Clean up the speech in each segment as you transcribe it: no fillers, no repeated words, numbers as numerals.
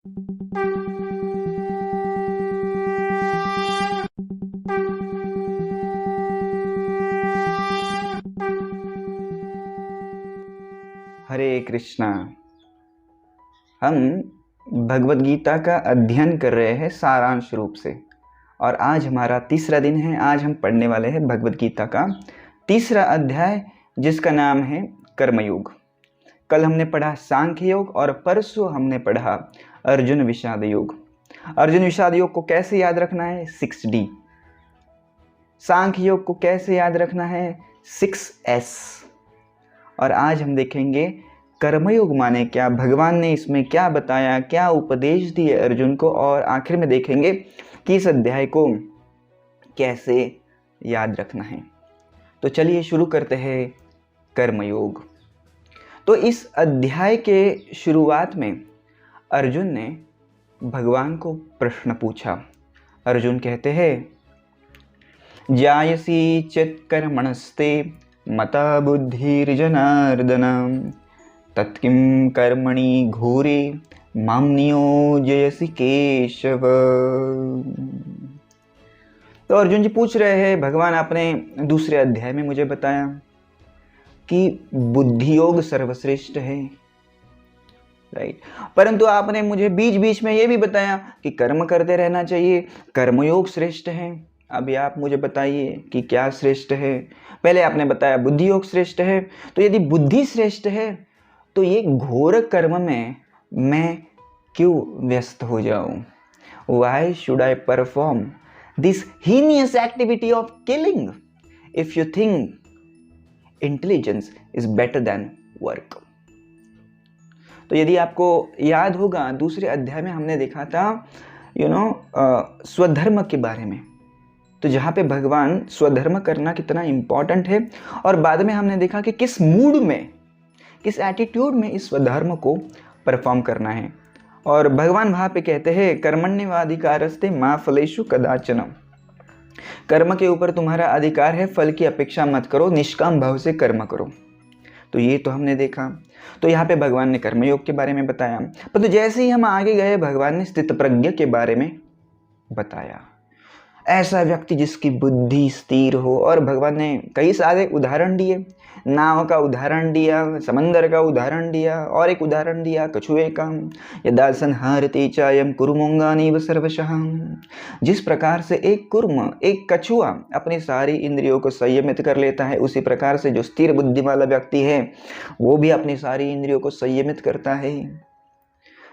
हरे कृष्णा। हम भगवद गीता का अध्ययन कर रहे हैं सारांश रूप से, और आज हमारा तीसरा दिन है। आज हम पढ़ने वाले हैं भगवद गीता का तीसरा अध्याय, जिसका नाम है कर्मयोग। कल हमने पढ़ा सांख्य योग और परसों हमने पढ़ा अर्जुन विषाद योग। अर्जुन विषाद योग को कैसे याद रखना है? 6D। सांख्य योग को कैसे याद रखना है? 6S। और आज हम देखेंगे कर्मयोग माने क्या, भगवान ने इसमें क्या बताया, क्या उपदेश दिए अर्जुन को, और आखिर में देखेंगे कि इस अध्याय को कैसे याद रखना है। तो चलिए शुरू करते हैं कर्मयोग। तो इस अध्याय के शुरुआत में अर्जुन ने भगवान को प्रश्न पूछा। अर्जुन कहते हैं, जायसी चित् कर्मणस्ते मता बुद्धिर्जनार्दन तत्किं कर्मणि घोरे मां नियोजयसि केशव। तो अर्जुन जी पूछ रहे हैं, भगवान आपने दूसरे अध्याय में मुझे बताया कि बुद्धि योग सर्वश्रेष्ठ है, राइट, परंतु आपने मुझे बीच बीच में ये भी बताया कि कर्म करते रहना चाहिए, कर्मयोग श्रेष्ठ है। अभी आप मुझे बताइए कि क्या श्रेष्ठ है। पहले आपने बताया बुद्धि योग श्रेष्ठ है, तो यदि बुद्धि श्रेष्ठ है तो ये घोर कर्म में मैं क्यों व्यस्त हो जाऊं? Why should I perform this heinous activity of killing if you think intelligence is better than work? तो यदि आपको याद होगा, दूसरे अध्याय में हमने देखा था स्वधर्म के बारे में, तो जहाँ पे भगवान स्वधर्म करना कितना इम्पॉर्टेंट है, और बाद में हमने देखा कि किस मूड में, किस एटीट्यूड में इस स्वधर्म को परफॉर्म करना है। और भगवान वहाँ पे कहते हैं, कर्मण्येवाधिकारस्ते मा फलेषु कदाचन। कर्म के ऊपर तुम्हारा अधिकार है, फल की अपेक्षा मत करो, निष्काम भाव से कर्म करो। तो ये तो हमने देखा। तो यहाँ पे भगवान ने कर्मयोग के बारे में बताया, परंतु जैसे ही हम आगे गए भगवान ने स्थित प्रज्ञ के बारे में बताया। ऐसा व्यक्ति जिसकी बुद्धि स्थिर हो, और भगवान ने कई सारे उदाहरण दिए। नाव का उदाहरण दिया, समंदर का उदाहरण दिया, और एक उदाहरण दिया कछुए का। यदा संहरति चायम कुरुमोंगानीव सर्वशः। जिस प्रकार से एक कुर्म, एक कछुआ अपनी सारी इंद्रियों को संयमित कर लेता है, उसी प्रकार से जो स्थिर बुद्धि वाला व्यक्ति है वो भी अपनी सारी इंद्रियों को संयमित करता है।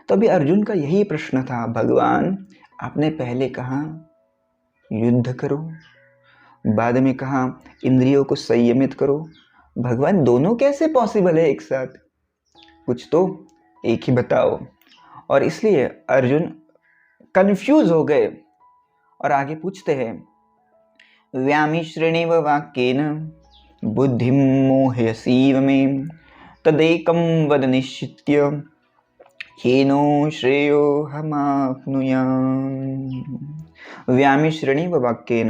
तो अभी अर्जुन का यही प्रश्न था, भगवान आपने पहले कहा युद्ध करो, बाद में कहा इंद्रियों को संयमित करो। भगवान दोनों कैसे पॉसिबल है एक साथ? कुछ तो एक ही बताओ। और इसलिए अर्जुन कंफ्यूज हो गए और आगे पूछते हैं, व्यामिश्रेणेव वाक्येन बुद्धिं मोहयसीव मे तदेकं वद निश्चित्य हीनो श्रेयो हमाप्नुयाम्। व्यामिश्रेणेव वाक्येन,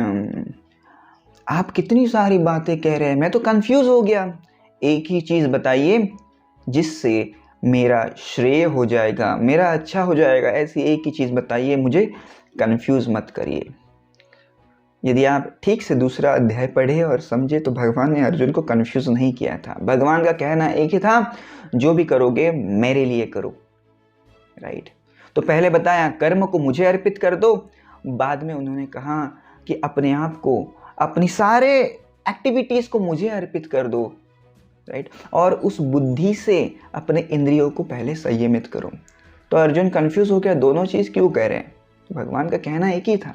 आप कितनी सारी बातें कह रहे हैं, मैं तो कंफ्यूज हो गया। एक ही चीज बताइए जिससे मेरा श्रेय हो जाएगा, मेरा अच्छा हो जाएगा। ऐसी एक ही चीज बताइए, मुझे कंफ्यूज मत करिए। यदि आप ठीक से दूसरा अध्याय पढ़े और समझे तो भगवान ने अर्जुन को कंफ्यूज नहीं किया था। भगवान का कहना एक ही था, जो भी करोगे मेरे लिए करो, राइट। तो पहले बताया कर्म को मुझे अर्पित कर दो, बाद में उन्होंने कहा कि अपने आप को, अपनी सारे एक्टिविटीज को मुझे अर्पित कर दो, राइट, और उस बुद्धि से अपने इंद्रियों को पहले संयमित करो। तो अर्जुन कंफ्यूज हो गया, दोनों चीज क्यों कह रहे हैं? भगवान का कहना एक ही था,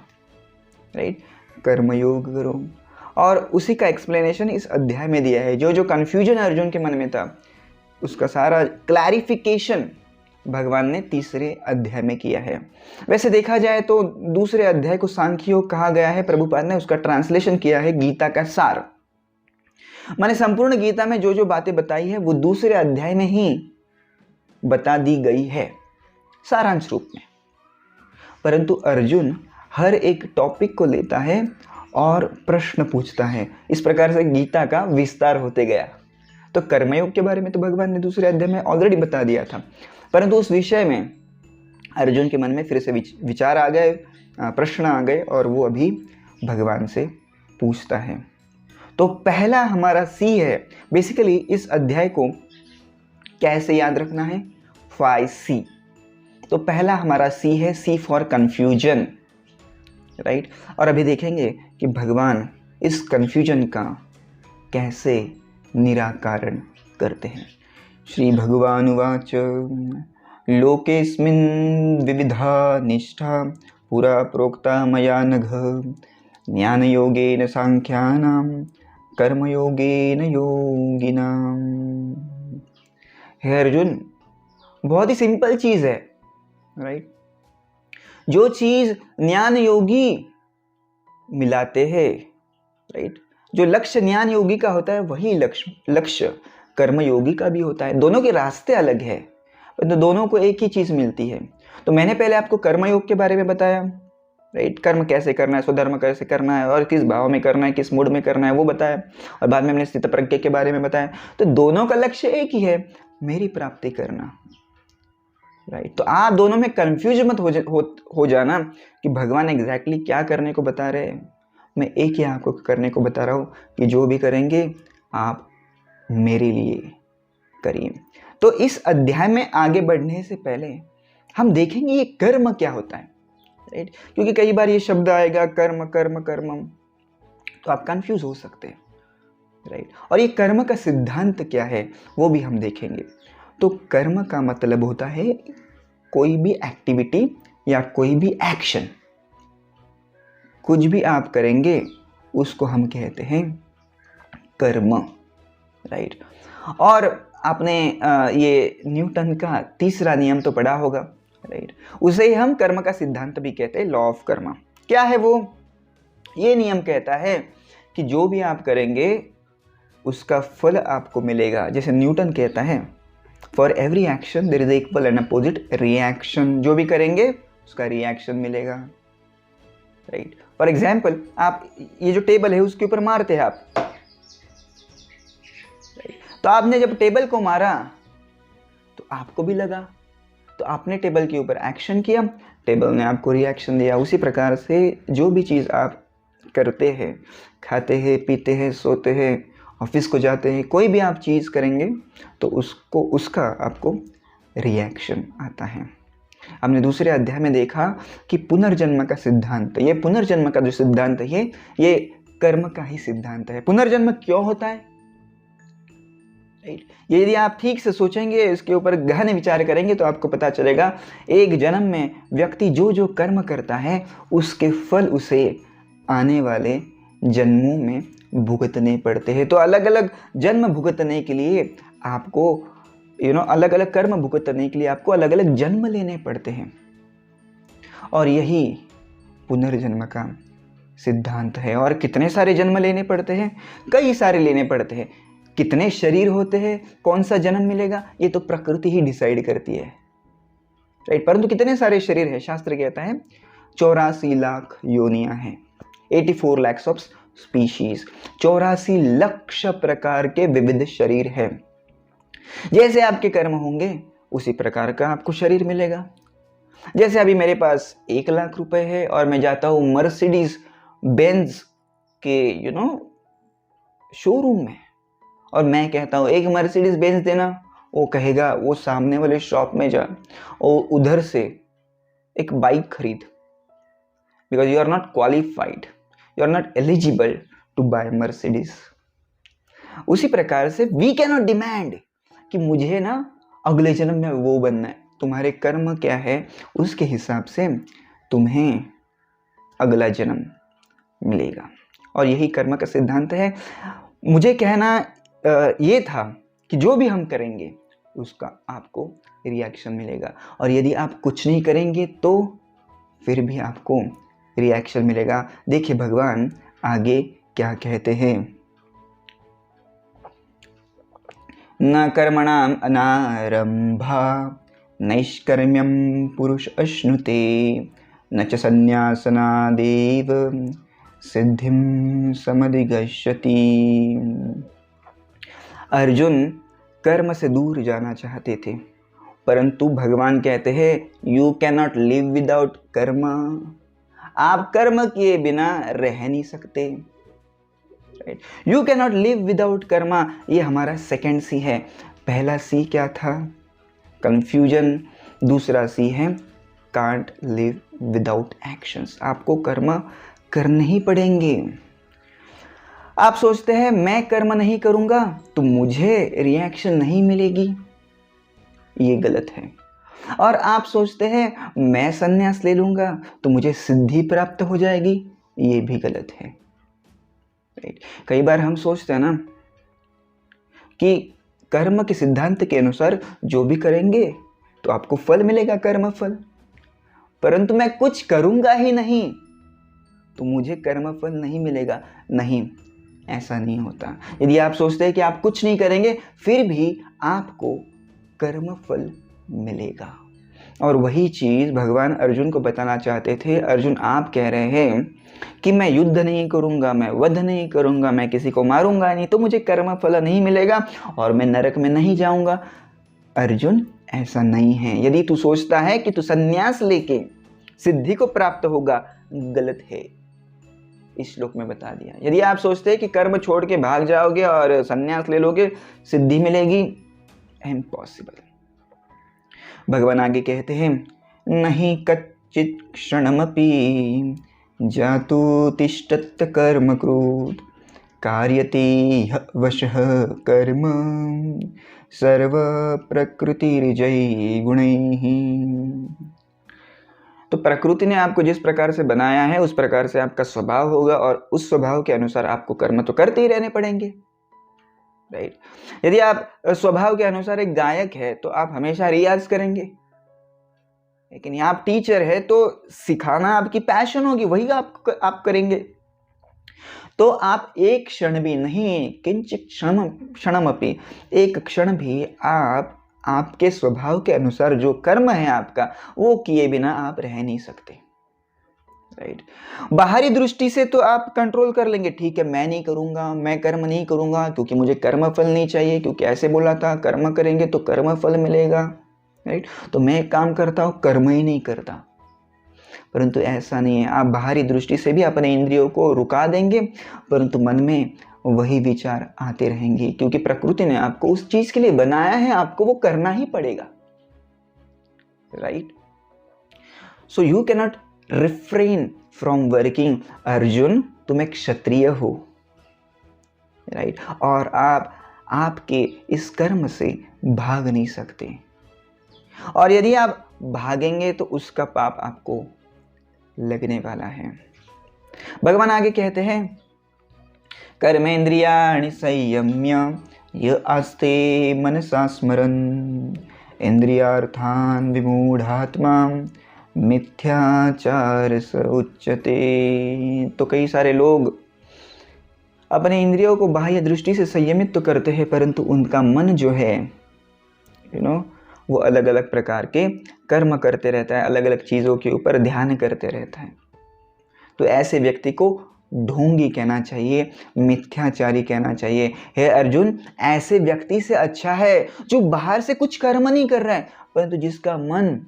राइट, कर्मयोग करो। और उसी का एक्सप्लेनेशन इस अध्याय में दिया है। जो जो कंफ्यूजन अर्जुन के मन में था उसका सारा क्लैरिफिकेशन भगवान ने तीसरे अध्याय में किया है। वैसे देखा जाए तो दूसरे अध्याय को सांख्य योग कहा गया है। प्रभुपाद ने उसका ट्रांसलेशन किया है गीता का सार। माने संपूर्ण गीता में जो जो बातें बताई है वो दूसरे अध्याय में ही बता दी गई है सारांश रूप में। परंतु अर्जुन हर एक टॉपिक को लेता है और प्रश्न पूछता है। इस प्रकार से गीता का विस्तार होते गया। तो कर्मयोग के बारे में तो भगवान ने दूसरे अध्याय में ऑलरेडी बता दिया था, परंतु उस विषय में अर्जुन के मन में फिर से विचार आ गए, प्रश्न आ गए और वो अभी भगवान से पूछता है। तो पहला हमारा सी है। बेसिकली इस अध्याय को कैसे याद रखना है? 5C। तो पहला हमारा सी है, सी फॉर कन्फ्यूजन, राइट। और अभी देखेंगे कि भगवान इस कन्फ्यूजन का कैसे निराकरण करते हैं। श्री भगवान उवाच लोकेस्मिन् विविधा निष्ठा पुरा प्रोक्ता मया नघ ज्ञान योगेन सांख्यानां कर्मयोगेन योगिनां। हे अर्जुन, बहुत ही सिंपल चीज़ है, राइट। जो चीज़ ज्ञान योगी मिलाते हैं, राइट, जो लक्ष्य ज्ञान योगी का होता है वही लक्ष्य कर्मयोगी का भी होता है। दोनों के रास्ते अलग है, तो दोनों को एक ही चीज़ मिलती है। तो मैंने पहले आपको कर्मयोग के बारे में बताया, राइट, कर्म कैसे करना है, स्वधर्म कैसे करना है और किस भाव में करना है, किस मूड में करना है वो बताया। और बाद में हमने स्थित प्रज्ञ के बारे में बताया। तो दोनों का लक्ष्य एक ही है, मेरी प्राप्ति करना, राइट। तो आप दोनों में कंफ्यूज मत हो जाना कि भगवान एग्जैक्टली क्या करने को बता रहे हैं। मैं एक ही आपको करने को बता रहा हूँ कि जो भी करेंगे आप मेरे लिए करिए। तो इस अध्याय में आगे बढ़ने से पहले हम देखेंगे ये कर्म क्या होता है, राइट। क्योंकि कई बार ये शब्द आएगा कर्म कर्म कर्म, तो आप कंफ्यूज हो सकते हैं, राइट। और ये कर्म का सिद्धांत क्या है वो भी हम देखेंगे। तो कर्म का मतलब होता है कोई भी एक्टिविटी या कोई भी एक्शन, कुछ भी आप करेंगे उसको हम कहते हैं कर्म, राइट। और आपने ये न्यूटन का तीसरा नियम तो पढ़ा होगा, राइट। उसे ही हम कर्म का सिद्धांत भी कहते हैं, लॉ ऑफ कर्म। क्या है वो? ये नियम कहता है कि जो भी आप करेंगे उसका फल आपको मिलेगा। जैसे न्यूटन कहता है for every action there is equal and opposite reaction. जो भी करेंगे उसका रिएक्शन मिलेगा, राइट। फॉर एग्जाम्पल, आप ये जो टेबल है उसके ऊपर मारते हैं आप, तो आपने जब टेबल को मारा तो आपको भी लगा, तो आपने टेबल के ऊपर एक्शन किया, टेबल ने आपको रिएक्शन दिया। उसी प्रकार से जो भी चीज़ आप करते हैं, खाते हैं, पीते हैं, सोते हैं, ऑफिस को जाते हैं, कोई भी आप चीज़ करेंगे तो उसका आपको रिएक्शन आता है। हमने दूसरे अध्याय में देखा कि पुनर्जन्म का सिद्धांत, ये पुनर्जन्म का जो सिद्धांत है ये कर्म का ही सिद्धांत है। पुनर्जन्म क्यों होता है, ये यदि आप ठीक से सोचेंगे, इसके ऊपर गहन विचार करेंगे तो आपको पता चलेगा एक जन्म में व्यक्ति जो जो कर्म करता है उसके फल उसे आने वाले जन्मों में भुगतने पड़ते हैं। तो अलग अलग जन्म भुगतने के लिए आपको अलग अलग कर्म भुगतने के लिए आपको अलग अलग जन्म लेने पड़ते हैं। और यही पुनर्जन्म का सिद्धांत है। और कितने सारे जन्म लेने पड़ते हैं? कई सारे लेने पड़ते हैं। कितने शरीर होते हैं, कौन सा जन्म मिलेगा, ये तो प्रकृति ही डिसाइड करती है, राइट। परंतु कितने सारे शरीर है? शास्त्र कहता है 84 लाख योनियां हैं, 84 lakhs ऑफ स्पीशीज, 84 लाख प्रकार के विविध शरीर हैं। जैसे आपके कर्म होंगे उसी प्रकार का आपको शरीर मिलेगा। जैसे अभी मेरे पास 1 लाख रुपए है और मैं जाता हूँ मर्सिडीज बेंज के शोरूम में और मैं कहता हूँ एक मर्सिडीज बेंज देना, वो कहेगा वो सामने वाले शॉप में जा और उधर से एक बाइक खरीद, because you are not qualified, you are not eligible to buy Mercedes. उसी प्रकार से वी कैन नॉट डिमांड कि मुझे अगले जन्म में वो बनना है। तुम्हारे कर्म क्या है उसके हिसाब से तुम्हें अगला जन्म मिलेगा। और यही कर्म का सिद्धांत है। मुझे कहना ये था कि जो भी हम करेंगे उसका आपको रिएक्शन मिलेगा, और यदि आप कुछ नहीं करेंगे तो फिर भी आपको रिएक्शन मिलेगा। देखिए भगवान आगे क्या कहते हैं, न कर्मणाम अनारंभा नैष्कर्म्यम पुरुष अश्नुते न च संन्यासनादेव सिद्धिं समधिगच्छति। अर्जुन कर्म से दूर जाना चाहते थे, परंतु भगवान कहते हैं you can not live without कर्म। आप कर्म किए बिना रह नहीं सकते। Right, you can not live without Karma, ये हमारा सेकंड सी है। पहला सी क्या था? कंफ्यूजन। दूसरा सी है कांट लिव विदाउट एक्शंस। आपको कर्म करने ही पड़ेंगे। आप सोचते हैं मैं कर्म नहीं करूंगा तो मुझे रिएक्शन नहीं मिलेगी, ये गलत है। और आप सोचते हैं मैं संन्यास ले लूंगा तो मुझे सिद्धि प्राप्त हो जाएगी, ये भी गलत है। राइट, कई बार हम सोचते हैं ना कि कर्म के सिद्धांत के अनुसार जो भी करेंगे तो आपको फल मिलेगा, कर्म फल। परंतु मैं कुछ करूंगा ही नहीं तो मुझे कर्म फल नहीं मिलेगा। नहीं, ऐसा नहीं होता। यदि आप सोचते हैं कि आप कुछ नहीं करेंगे फिर भी आपको कर्म फल मिलेगा। और वही चीज भगवान अर्जुन को बताना चाहते थे। अर्जुन, आप कह रहे हैं कि मैं युद्ध नहीं करूंगा, मैं वध नहीं करूंगा, मैं किसी को मारूंगा नहीं तो मुझे कर्म फल नहीं मिलेगा और मैं नरक में नहीं जाऊंगा। अर्जुन, ऐसा नहीं है। यदि तू सोचता है कि तू संन्यास लेके सिद्धि को प्राप्त होगा, गलत है। इस श्लोक में बता दिया। यदि आप सोचते हैं कि कर्म छोड़ के भाग जाओगे और संन्यास ले लोगे, सिद्धि मिलेगी, इम्पॉसिबल। भगवान आगे कहते हैं नहीं कच्चित् क्षणमपि जातु तिष्ठत् कर्म क्रोध कार्यते वशः कर्म सर्व प्रकृतिर्जयी गुणैः। तो प्रकृति ने आपको जिस प्रकार से बनाया है उस प्रकार से आपका स्वभाव होगा और उस स्वभाव के अनुसार आपको कर्म तो करते ही रहने पड़ेंगे। राइट, यदि आप स्वभाव के अनुसार एक गायक है तो आप हमेशा रियाज करेंगे, लेकिन आप टीचर है तो सिखाना आपकी पैशन होगी, वही आप करेंगे। तो आप एक क्षण भी नहीं, किंचित क्षणमपि, एक क्षण भी आप आपके स्वभाव के अनुसार जो कर्म है आपका वो किए बिना आप रह नहीं सकते। राइट, बाहरी दृष्टि से तो आप कंट्रोल कर लेंगे, ठीक है मैं नहीं करूंगा, मैं कर्म नहीं करूंगा क्योंकि मुझे कर्म फल नहीं चाहिए, क्योंकि ऐसे बोला था कर्म करेंगे तो कर्म फल मिलेगा। राइट, तो मैं एक काम करता हूं, कर्म ही नहीं करता। परंतु ऐसा नहीं है। आप बाहरी दृष्टि से भी अपने इंद्रियों को रुका देंगे परंतु मन में वही विचार आते रहेंगे, क्योंकि प्रकृति ने आपको उस चीज के लिए बनाया है, आपको वो करना ही पड़ेगा। Right, so you can not refrain from working. Arjun, तुम एक क्षत्रिय हो। राइट, और आप आपके इस कर्म से भाग नहीं सकते, और यदि आप भागेंगे तो उसका पाप आपको लगने वाला है। भगवान आगे कहते हैं कर्मेंद्रियाणि संयम्य य आस्ते मनसा स्मरन् इंद्रियार्थान् विमूढ़ात्मा मिथ्याचार स उच्यते। तो कई सारे लोग अपने इंद्रियों को बाह्य दृष्टि से संयमित तो करते हैं परंतु उनका मन जो है वो अलग अलग प्रकार के कर्म करते रहता है, अलग अलग चीज़ों के ऊपर ध्यान करते रहता है। तो ऐसे व्यक्ति को ढोंगी कहना चाहिए, मिथ्याचारी कहना चाहिए। हे अर्जुन, ऐसे व्यक्ति से अच्छा है जो बाहर से कुछ कर्म नहीं कर रहा है परंतु जिसका मन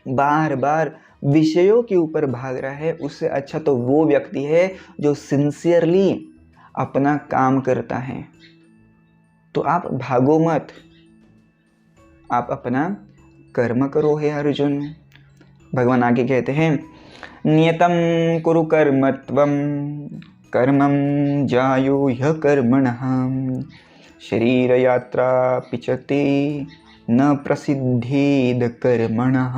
बार बार विषयों के ऊपर भाग रहा है, उससे अच्छा तो वो व्यक्ति है जो सिंसियरली अपना काम करता है। तो आप भागो मत, आप अपना कर्म करो हे अर्जुन। भगवान आगे कहते हैं नियतं कुरु कर्मत्वं कर्मं जायो ह्य कर्मणः शरीर यात्रा पिचते न प्रसिद्धेद कर्मणः।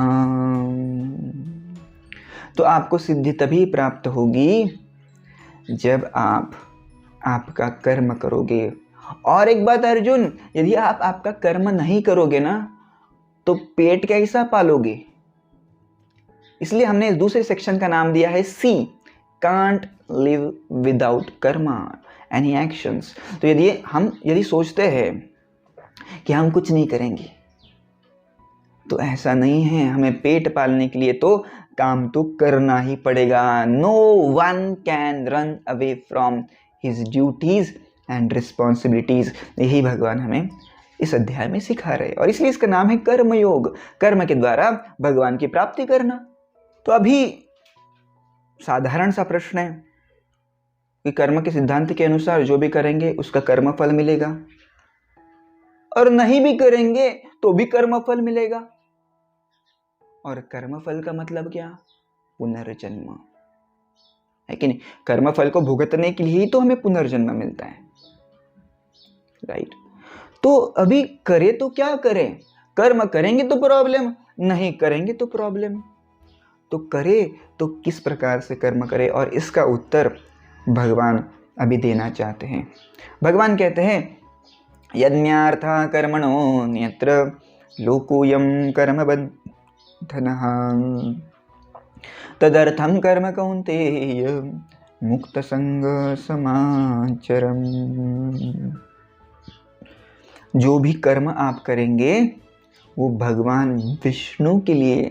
तो आपको सिद्धि तभी प्राप्त होगी जब आप आपका कर्म करोगे। और एक बात अर्जुन, यदि आप आपका कर्म नहीं करोगे ना तो पेट कैसा पालोगे? इसलिए हमने इस दूसरे सेक्शन का नाम दिया है see, can't live without karma any actions. तो यदि सोचते हैं कि हम कुछ नहीं करेंगे तो ऐसा नहीं है। हमें पेट पालने के लिए तो काम तो करना ही पड़ेगा। No one can run away from his duties and responsibilities. यही भगवान हमें इस अध्याय में सिखा रहे हैं, और इसलिए इसका नाम है कर्मयोग, कर्म के द्वारा भगवान की प्राप्ति करना। तो अभी साधारण सा प्रश्न है कि कर्म के सिद्धांत के अनुसार जो भी करेंगे उसका कर्म फल मिलेगा, और नहीं भी करेंगे तो भी कर्म फल मिलेगा। और कर्म फल का मतलब क्या? पुनर्जन्म, है कि नहीं? कर्म फल को भुगतने के लिए ही तो हमें पुनर्जन्म मिलता है, राइट? तो अभी करे तो क्या करें? कर्म करेंगे तो प्रॉब्लम, नहीं करेंगे तो प्रॉब्लम। तो करे तो किस प्रकार से कर्म करे, और इसका उत्तर भगवान अभी देना चाहते हैं। भगवान कहते हैं यज्ञार्था कर्मणो न्यत्र लोकोऽयं कर्म बन्धनः तदर्थं कर्म कौन्तेय मुक्त संग समाचरम्। जो भी कर्म आप करेंगे वो भगवान विष्णु के लिए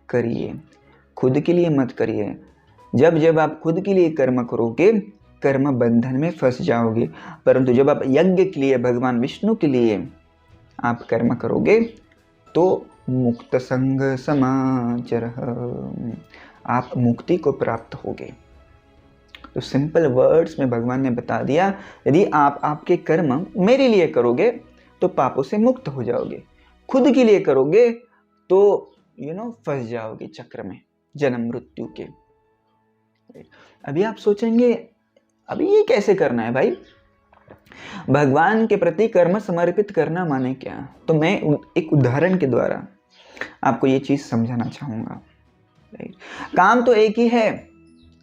करिए, खुद के लिए मत करिए। जब जब आप खुद के लिए कर्म करोगे कर्म बंधन में फंस जाओगे, परंतु जब आप यज्ञ के लिए, भगवान विष्णु के लिए आप कर्म करोगे तो मुक्त संग समाचरः, आप मुक्ति को प्राप्त होगे। तो सिंपल वर्ड्स में भगवान ने बता दिया, यदि आप आपके कर्म मेरे लिए करोगे तो पापों से मुक्त हो जाओगे, खुद के लिए करोगे तो फंस जाओगे चक्र में जन्म मृत्यु के। अभी आप सोचेंगे अभी ये कैसे करना है भाई? भगवान के प्रति कर्म समर्पित करना माने क्या? तो मैं एक उदाहरण के द्वारा आपको ये चीज समझाना चाहूंगा। काम तो एक ही है,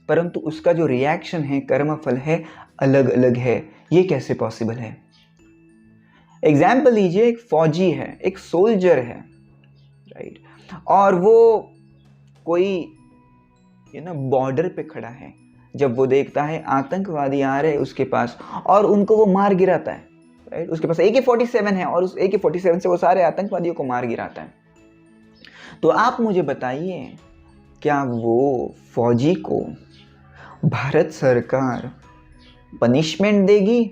परंतु उसका जो रिएक्शन है, कर्म फल है, अलग अलग है। ये कैसे पॉसिबल है? एग्जाम्पल लीजिए, एक फौजी है, एक सोल्जर है, राइट? और वो कोई बॉर्डर पे खड़ा है। जब वो देखता है आतंकवादी आ रहे उसके पास और उनको वो मार गिराता है, राइट? उसके पास AK-47 है और उस AK-47 से वो सारे आतंकवादियों को मार गिराता है। तो आप मुझे बताइए, क्या वो फौजी को भारत सरकार पनिशमेंट देगी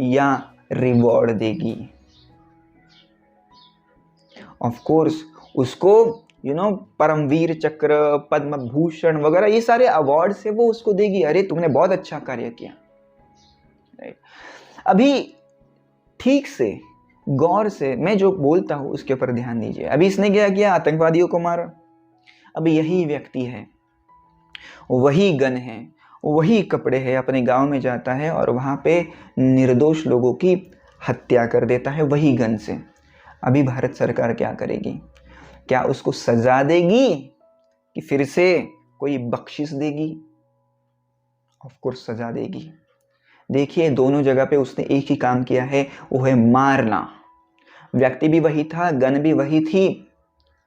या रिवॉर्ड देगी? ऑफ कोर्स उसको परमवीर चक्र, पद्म भूषण वगैरह ये सारे अवार्ड से वो उसको देगी, अरे तुमने बहुत अच्छा कार्य किया, राइट? अभी ठीक से गौर से मैं जो बोलता हूं उसके ऊपर ध्यान दीजिए। अभी इसने क्या किया? आतंकवादियों को मारा। अभी यही व्यक्ति है, वही गन है, वही कपड़े है, अपने गांव में जाता है और वहां पे निर्दोष लोगों की हत्या कर देता है वही गन से। अभी भारत सरकार क्या करेगी? क्या उसको सजा देगी कि फिर से कोई बख्शिश देगी? ऑफ कोर्स सजा देगी। देखिए दोनों जगह पे उसने एक ही काम किया है, वो है मारना। व्यक्ति भी वही था, गन भी वही थी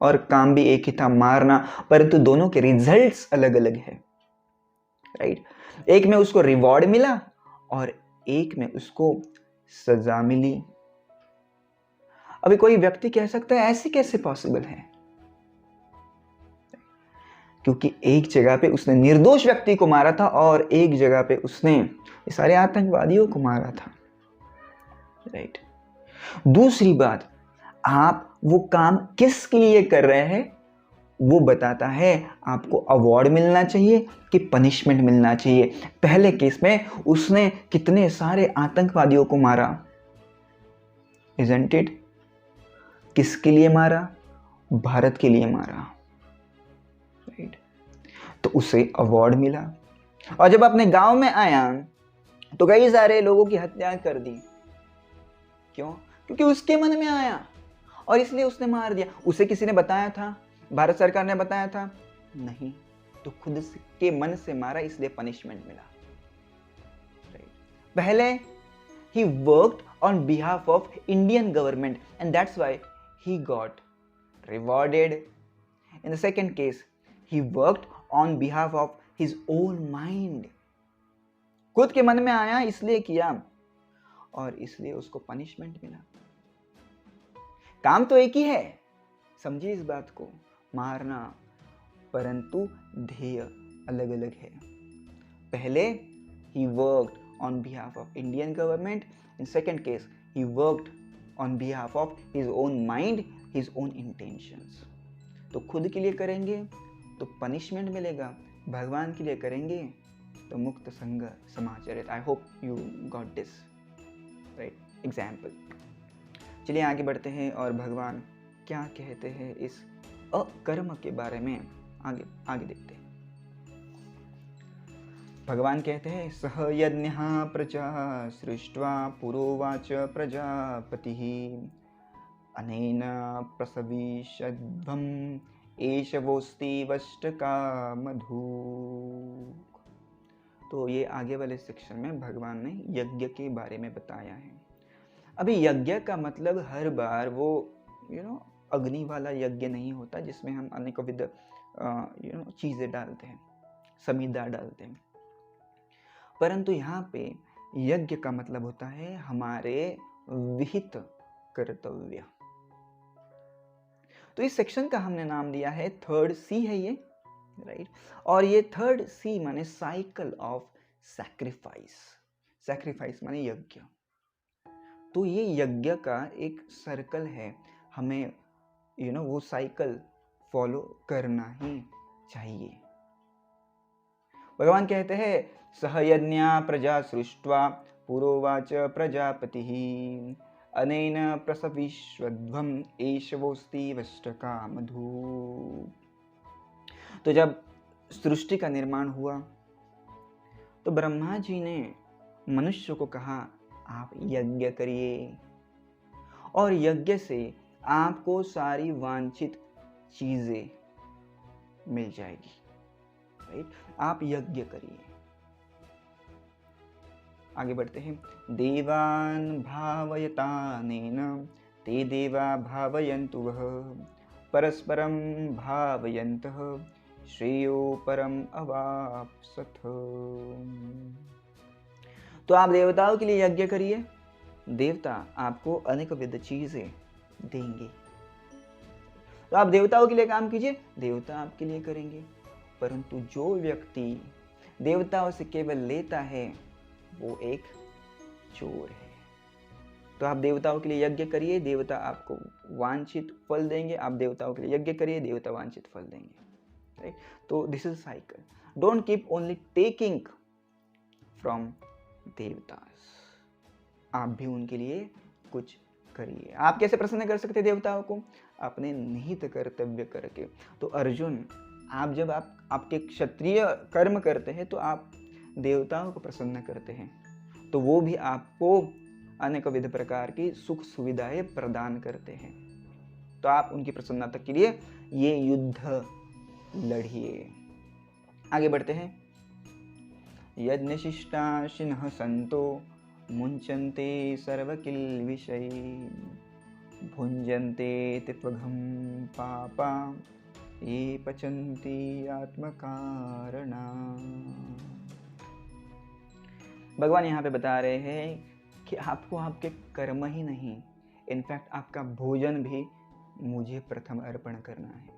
और काम भी एक ही था, मारना, परंतु दोनों के रिजल्ट्स अलग अलग है, राइट? एक में उसको रिवॉर्ड मिला और एक में उसको सजा मिली। अभी कोई व्यक्ति कह सकता है ऐसे कैसे पॉसिबल है? क्योंकि एक जगह पे उसने निर्दोष व्यक्ति को मारा था और एक जगह पे उसने सारे आतंकवादियों को मारा था, राइट? दूसरी बात, आप वो काम किसके लिए कर रहे हैं वो बताता है। आपको अवार्ड मिलना चाहिए कि पनिशमेंट मिलना चाहिए। पहले केस में उसने कितने सारे आतंकवादियों को मारा, इज़न्ट इट? किसके लिए मारा? भारत के लिए मारा, राइट? तो उसे अवार्ड मिला। और जब अपने गांव में आया तो कई सारे लोगों की हत्या कर दी। क्यों? क्योंकि उसके मन में आया और इसलिए उसने मार दिया। उसे किसी ने बताया था? भारत सरकार ने बताया था? नहीं, तो खुद के मन से मारा, इसलिए पनिशमेंट मिला, राइट? पहले he worked on behalf of Indian government and that's why he got rewarded. In the second case, he worked on behalf of his own mind. खुद के मन में आया इसलिए किया और इसलिए उसको पनिशमेंट मिला। काम तो एक ही है, समझिए इस बात को, मारना, परंतु ध्येय अलग अलग है। पहले he worked on behalf of Indian government. In second case, he worked on behalf of his own mind, his own intentions. तो खुद के लिए करेंगे तो पनिशमेंट मिलेगा, भगवान के लिए करेंगे तो मुक्त संग समाचरित। I hope you got this right example. चलिए आगे बढ़ते हैं और भगवान क्या कहते हैं इस अकर्म के बारे में, आगे देखते हैं। भगवान कहते हैं सह यज्ञ प्रजा सृष्ट्वा पुरोवाच प्रजापतिः अनेन प्रसविष्यध्वम् एष वोस्ति वष्टकामधु। तो ये आगे वाले सेक्शन में भगवान ने यज्ञ के बारे में बताया है। अभी यज्ञ का मतलब हर बार वो अग्नि वाला यज्ञ नहीं होता जिसमें हम अनेकों विध चीज़ें डालते हैं, समिधा डालते हैं, परंतु यहाँ पे यज्ञ का मतलब होता है हमारे विहित कर्तव्य। तो इस सेक्शन का हमने नाम दिया है थर्ड सी है ये राइट। और ये थर्ड सी माने साइकिल ऑफ सैक्रिफाइस, सैक्रिफाइस माने यज्ञ। तो ये यज्ञ का एक सर्कल है, हमें वो साइकिल फॉलो करना ही चाहिए। भगवान कहते हैं सहयज्ञा प्रजा सृष्ट्वा पुरोवाच प्रजापतिः अनेन प्रसविष्यध्वम् एष वोस्ति वष्टकामधु। तो जब सृष्टि का निर्माण हुआ तो ब्रह्मा जी ने मनुष्य को कहा आप यज्ञ करिए और यज्ञ से आपको सारी वांछित चीजें मिल जाएगी राइट। आप यज्ञ करिए। आगे बढ़ते हैं। देवान् भावयतानेन ते देवा भावयन्तु वः परस्परं भावयन्तः श्रेयो परम अवाप्स्यथ। तो आप देवताओं के लिए यज्ञ करिए, देवता आपको अनेक विध चीजें देंगे। तो आप देवताओं के लिए काम कीजिए, देवता आपके लिए करेंगे। परंतु जो व्यक्ति देवताओं से केवल लेता है वो एक चोर है। तो आप देवताओं के लिए यज्ञ करिए, देवता आपको वांछित फल देंगे। आप देवताओं के लिए यज्ञ करिए, देवता वांछित फल देंगे राइट। तो this is cycle. Don't keep only taking from देवतास, आप भी उनके लिए कुछ करिए। आप कैसे प्रसन्न कर सकते हैं देवताओं को? अपने निहित कर्तव्य करके। तो अर्जुन, आप जब आपके क्षत्रिय कर्म करते हैं तो आप देवताओं को प्रसन्न करते हैं, तो वो भी आपको अनेक विध प्रकार की सुख सुविधाएं प्रदान करते हैं। तो आप उनकी प्रसन्नता के लिए ये युद्ध लड़िए। आगे बढ़ते हैं। यज्ञशिष्टाशिनः सन्तो मुञ्चन्ते सर्वकिल्बिषै भुञ्जन्ते तित्वघं पापा ये पचन्ति आत्मकारणा। भगवान यहाँ पे बता रहे हैं कि आपको आपके कर्म ही नहीं, इनफैक्ट आपका भोजन भी मुझे प्रथम अर्पण करना है।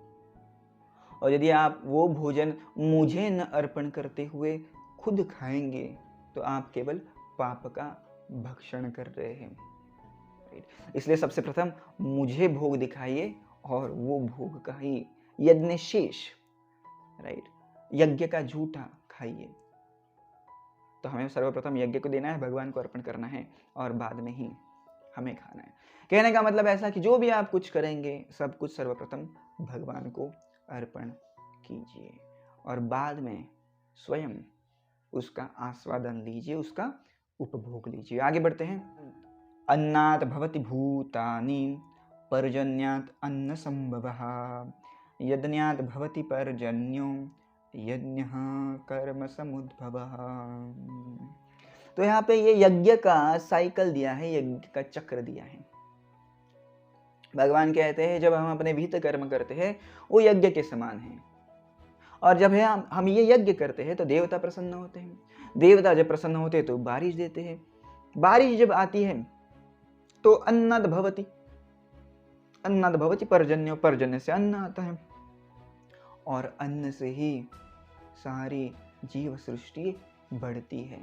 और यदि आप वो भोजन मुझे न अर्पण करते हुए खुद खाएंगे तो आप केवल पाप का भक्षण कर रहे हैं। इसलिए सबसे प्रथम मुझे भोग दिखाइए और वो भोग का ही यज्ञ शेष राइट, यज्ञ का झूठा खाइए। तो हमें सर्वप्रथम यज्ञ को देना है, भगवान को अर्पण करना है और बाद में ही हमें खाना है। कहने का मतलब ऐसा कि जो भी आप कुछ करेंगे सब कुछ सर्वप्रथम भगवान को अर्पण कीजिए और बाद में स्वयं उसका आस्वादन लीजिए, उसका उपभोग लीजिए। आगे बढ़ते हैं। अन्नात् भवति भूतानि पर्जन्यात् अन्न संभवः यज्ञात् भवति पर्जन्यो यज्ञः कर्म समुद्भवः। तो यहाँ पे ये यज्ञ का साइकिल दिया है, यज्ञ का चक्र दिया है। भगवान कहते हैं जब हम अपने भीतर कर्म करते हैं वो यज्ञ के समान है, और जब हम ये यज्ञ करते हैं तो देवता प्रसन्न होते हैं। देवता जब प्रसन्न होते हैं तो बारिश देते हैं। बारिश जब आती है तो अन्नद भवति, अन्नद भवति पर्जन्य, पर्जन्य से अन्न आता है और अन्न से ही सारी जीव सृष्टि बढ़ती है।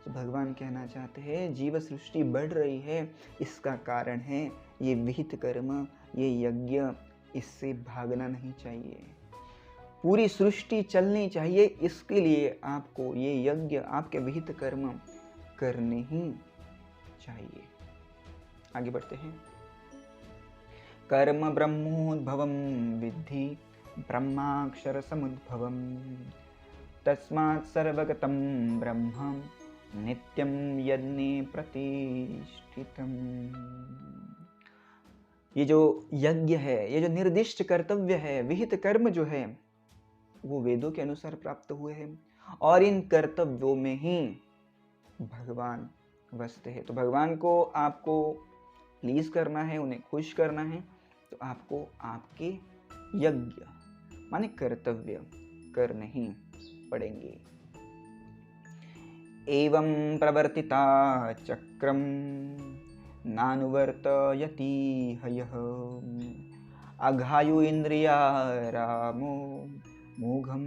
तो भगवान कहना चाहते हैं जीव सृष्टि बढ़ रही है, इसका कारण है ये विहित कर्म, ये यज्ञ, इससे भागना नहीं चाहिए। पूरी सृष्टि चलनी चाहिए, इसके लिए आपको ये यज्ञ, आपके विहित कर्म करने ही चाहिए। आगे बढ़ते हैं। कर्म ब्रह्मोद्भवं विद्धि ब्रह्माक्षर समुद्भवं तस्मात् सर्वगतं ब्रह्म नित्यं यज्ञे प्रतिष्ठितम्। ये जो यज्ञ है, ये जो निर्दिष्ट कर्तव्य है, विहित कर्म जो है, वो वेदों के अनुसार प्राप्त हुए हैं और इन कर्तव्यों में ही भगवान बसते हैं। तो भगवान को आपको प्लीज करना है, उन्हें खुश करना है, तो आपको आपके यज्ञ माने कर्तव्य करने ही पड़ेंगे। एवं प्रवर्तिता चक्रम नानुवर्तयति हयः अघायु इंद्रिया रामो मूघम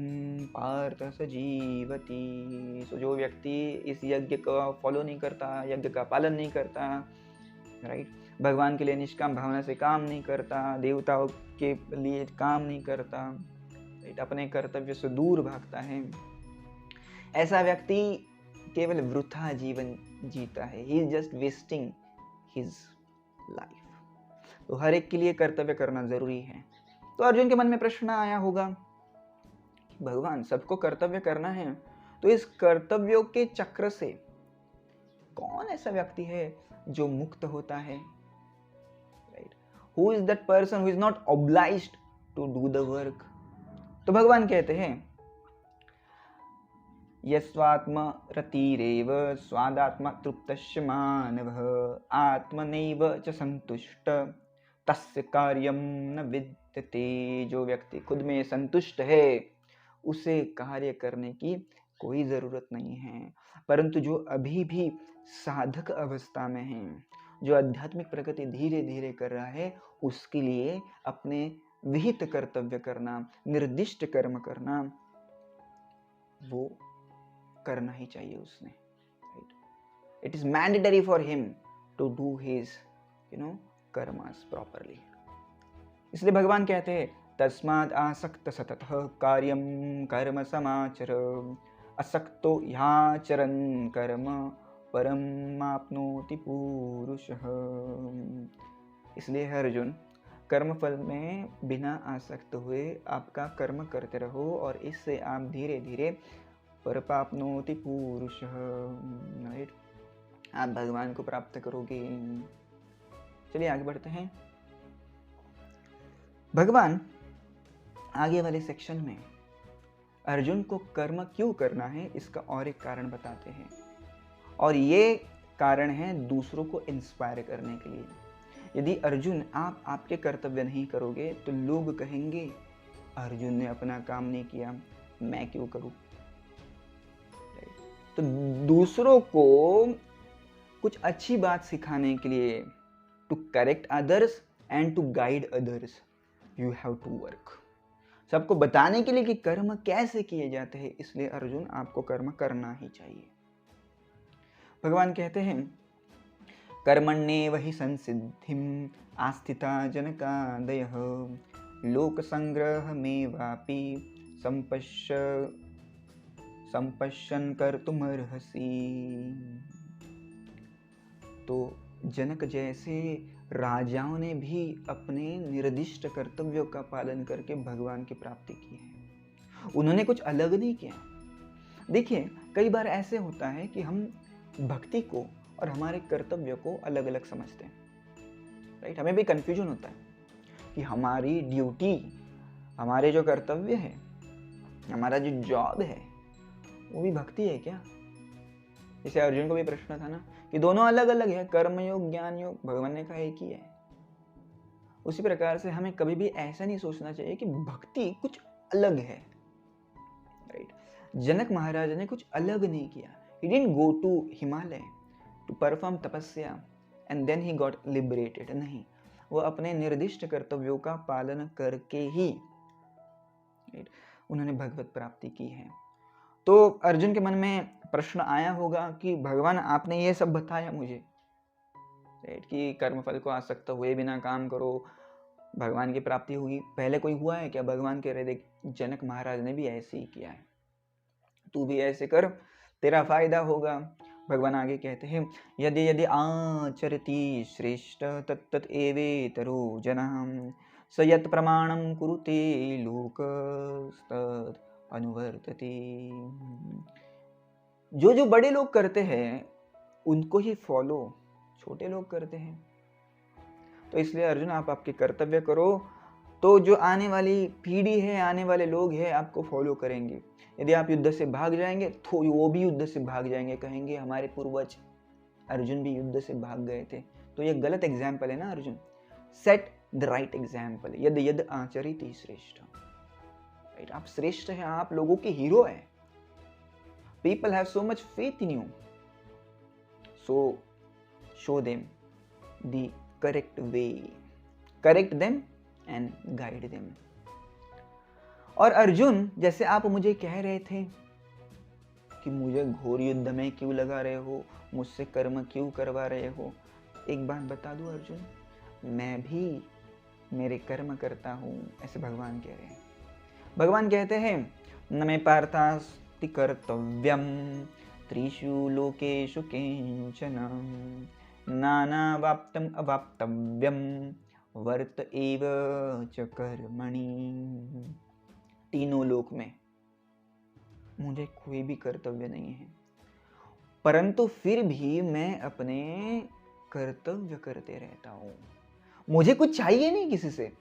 पार्थ सजीवति। सो जो व्यक्ति इस यज्ञ का फॉलो नहीं करता, यज्ञ का पालन नहीं करता, राइट, भगवान के लिए निष्काम भावना से काम नहीं करता, देवताओं के लिए काम नहीं करता, राइट, अपने कर्तव्य से दूर भागता है, ऐसा व्यक्ति केवल वृथा जीवन जीता है। He is just wasting his life. तो हर एक के लिए कर्तव्य करना जरूरी है। तो अर्जुन के मन में प्रश्न आया होगा, भगवान सबको कर्तव्य करना है, तो इस कर्तव्यों के चक्र से कौन ऐसा व्यक्ति है जो मुक्त होता है, right? Who is that person who is not obliged to do the work? तो भगवान कहते हैं यस्वात्म रतिरेव स्वादात्मा तृप्तस्य मानवः आत्मनैव च संतुष्ट तस्य कार्यम न विद्यते। जो व्यक्ति खुद में संतुष्ट है उसे कार्य करने की कोई ज़रूरत नहीं है, परंतु जो अभी भी साधक अवस्था में है, जो आध्यात्मिक प्रगति धीरे धीरे कर रहा है, उसके लिए अपने विहित कर्तव्य करना, निर्दिष्ट कर्म करना, वो करना ही चाहिए उसने, right? It is mandatory for him to do his karmas properly. इसलिए भगवान कहते हैं तस्मात् आसक्त सततः कार्यम कर्म समाचर असक्तो ह्याचरन् कर्म परमाप्नोति पुरुषः। इसलिए हे अर्जुन, कर्मफल में बिना आसक्त हुए आपका कर्म करते रहो और इससे आप धीरे धीरे परमाप्नोति पुरुषः, राइट, आप भगवान को प्राप्त करोगे। चलिए आगे बढ़ते हैं। भगवान आगे वाले सेक्शन में अर्जुन को कर्म क्यों करना है इसका और एक कारण बताते हैं, और ये कारण है दूसरों को इंस्पायर करने के लिए। यदि अर्जुन आप आपके कर्तव्य नहीं करोगे तो लोग कहेंगे अर्जुन ने अपना काम नहीं किया, मैं क्यों करूं। तो दूसरों को कुछ अच्छी बात सिखाने के लिए, to correct others and to guide others, you have to work. सबको बताने के लिए कि कर्म कैसे किए जाते हैं, इसलिए अर्जुन आपको कर्म करना ही चाहिए। भगवान कहते हैं कर्मण्येव हि संसिद्धिम आस्थिता जनकादयः लोक संग्रहमेवापि संपश्यन् कर्तुमर्हसि। तो जनक जैसे राजाओं ने भी अपने निर्दिष्ट कर्तव्यों का पालन करके भगवान की प्राप्ति की है। उन्होंने कुछ अलग नहीं किया। देखिए, कई बार ऐसे होता है कि हम भक्ति को और हमारे कर्तव्य को अलग अलग समझते हैं, राइट? हमें भी कंफ्यूजन होता है कि हमारी ड्यूटी, हमारे जो कर्तव्य है, हमारा जो जॉब है, वो भी भक्ति है क्या? जैसे अर्जुन को भी प्रश्न था ना कि दोनों अलग अलग है, कर्मयोग ज्ञान योग, भगवान ने कहा एक ही है। उसी प्रकार से हमें कभी भी ऐसा नहीं सोचना चाहिए कि भक्ति कुछ अलग है, राइट? जनक महाराज ने कुछ अलग नहीं किया। He didn't go to Himalaya to perform तपस्या and then he got liberated. नहीं, वो अपने निर्दिष्ट कर्तव्यों का पालन करके ही उन्होंने भगवत प्राप्ति की है। तो अर्जुन के मन में प्रश्न आया होगा कि भगवान आपने ये सब बताया मुझे, राइट, कि कर्मफल को आसक्त हुए बिना काम करो, भगवान की प्राप्ति होगी। पहले कोई हुआ है क्या? भगवान कह रहे देख, जनक महाराज ने भी ऐसे ही किया है, तू भी ऐसे कर, तेरा फायदा होगा। भगवान आगे कहते हैं, यदि यदि आचरति श्रेष्ठ तत्तत् एवेतरो जनः स यत् प्रमाणं कुरुते लोकस्तत् अनुवर्तते। जो जो बड़े लोग करते हैं उनको ही फॉलो छोटे लोग करते हैं। तो इसलिए अर्जुन, आप आपके कर्तव्य करो, तो जो आने वाली पीढ़ी है, आने वाले लोग हैं, आपको फॉलो करेंगे। यदि आप युद्ध से भाग जाएंगे तो वो भी युद्ध से भाग जाएंगे, कहेंगे हमारे पूर्वज अर्जुन भी युद्ध से भाग गए थे। तो ये गलत एग्जाम्पल है ना Arjun. Set the right example. यद यद आचरिति श्रेष्ठ, राइट, आप श्रेष्ठ हैं, आप लोगों के हीरो हैं। People have so much faith in you, so show them the correct way, correct them and guide them. और अर्जुन, जैसे आप मुझे कह रहे थे कि मुझे घोर युद्ध में क्यों लगा रहे हो, मुझसे कर्म क्यों करवा रहे हो, एक बात बता दूं अर्जुन, मैं भी मेरे कर्म करता हूं, ऐसे भगवान कह रहे हैं। भगवान कहते हैं, न मे पार्थास्ति कर्तव्यम त्रिषु लोकेषु किंचन नानावाप्तम अवाप्तव्यम वर्त एव च कर्मणि। तीनों लोक में मुझे कोई भी कर्तव्य नहीं है, परंतु फिर भी मैं अपने कर्तव्य करते रहता हूं। मुझे कुछ चाहिए नहीं किसी से,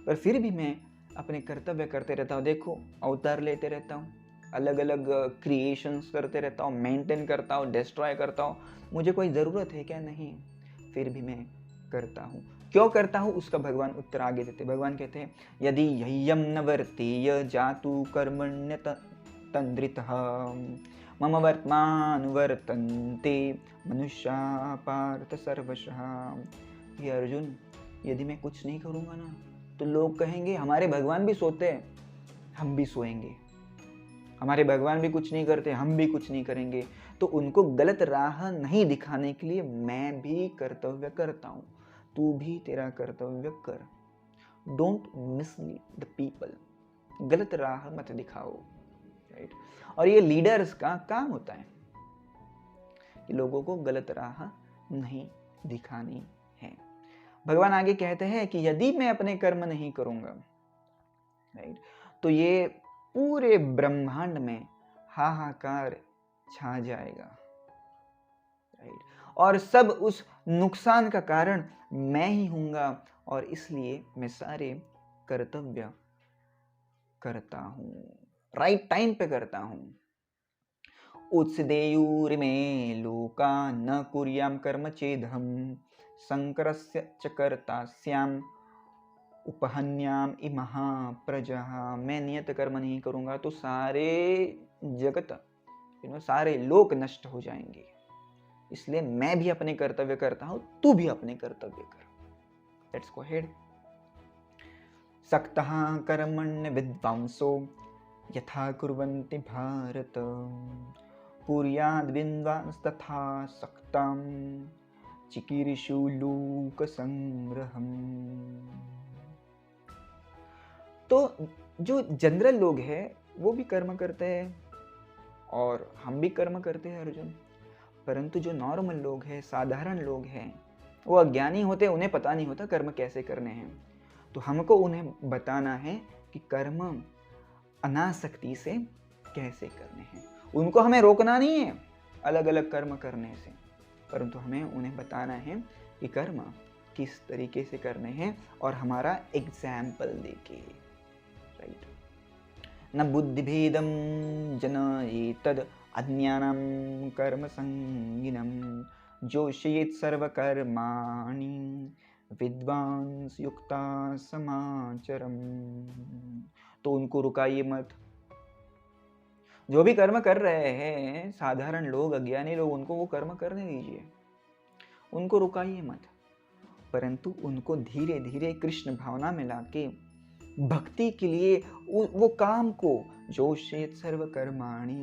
पर फिर भी मैं अपने कर्तव्य करते रहता हूं। देखो, अवतार लेते रहता हूं, अलग अलग क्रिएशंस करते रहता हूं, मेंटेन करता हूं, डिस्ट्रॉय करता हूं। मुझे कोई ज़रूरत है क्या? नहीं, फिर भी मैं करता हूं। क्यों करता हूं उसका भगवान उत्तर आगे देते। भगवान कहते हैं, यदि ह्ययं न वर्तेय जातु कर्मण्यत तन्द्रितः मम वर्तमान वर्तन्ते मनुष्या पार्थ सर्वशः। ये अर्जुन, यदि मैं कुछ नहीं करूंगा ना, तो लोग कहेंगे हमारे भगवान भी सोते हैं, हम भी सोएंगे। हमारे भगवान भी कुछ नहीं करते, हम भी कुछ नहीं करेंगे। तो उनको गलत राह नहीं दिखाने के लिए मैं भी कर्तव्य करता हूं। तू भी तेरा कर्तव्य कर। डोंट मिसलीड द पीपल, गलत राह मत दिखाओ, राइट। और ये लीडर्स का काम होता है कि लोगों को गलत राह नहीं दिखानी है। भगवान आगे कहते हैं कि यदि मैं अपने कर्म नहीं करूंगा, राइट, तो ये पूरे ब्रह्मांड में हाहाकार छा जाएगा, राइट, और सब उस नुकसान का कारण मैं ही हूंगा। और इसलिए मैं सारे कर्तव्य करता हूं, राइट टाइम पे करता हूं। उत्सदेयुरिमे लोका न कुर्याम कर्म चेदहम संकरस्य च कर्ता स्याम उपहन्याम इमः प्रजः। मैं नियत कर्म नहीं करूंगा तो सारे जगत, सारे लोक नष्ट हो जाएंगे। इसलिए मैं भी अपने कर्तव्य करता हूं, तू भी अपने कर्तव्य कर। Let's go ahead. सक्तः कर्मण्य विद्वांसो यथा कुर्वन्ति भारत कुर्याद् विद्वांस्तथा सक्तं चिकीर्षु लोकसंग्रहम्। तो जो जनरल लोग हैं वो भी कर्म करते हैं और हम भी कर्म करते हैं अर्जुन, परंतु जो नॉर्मल लोग हैं, साधारण लोग हैं, वो अज्ञानी होते हैं, उन्हें पता नहीं होता कर्म कैसे करने हैं। तो हमको उन्हें बताना है कि कर्म अनासक्ति से कैसे करने हैं। उनको हमें रोकना नहीं है अलग अलग कर्म करने से, परंतु हमें उन्हें बताना है कि कर्म किस तरीके से करने हैं और हमारा एग्जाम्पल देके, राइट। न बुद्धिभेदम जनयेतद अज्ञानम कर्म संगिनम जोषयेत् सर्वकर्माणि विद्वांस युक्ता समाचरम। तो उनको रुकाइए मत। जो भी कर्म कर रहे हैं साधारण लोग, अज्ञानी लोग, उनको वो कर्म करने दीजिए, उनको रुकाइए मत, परंतु उनको धीरे धीरे कृष्ण भावना में लाके भक्ति के लिए वो काम को जोषयेत् सर्वकर्माणि,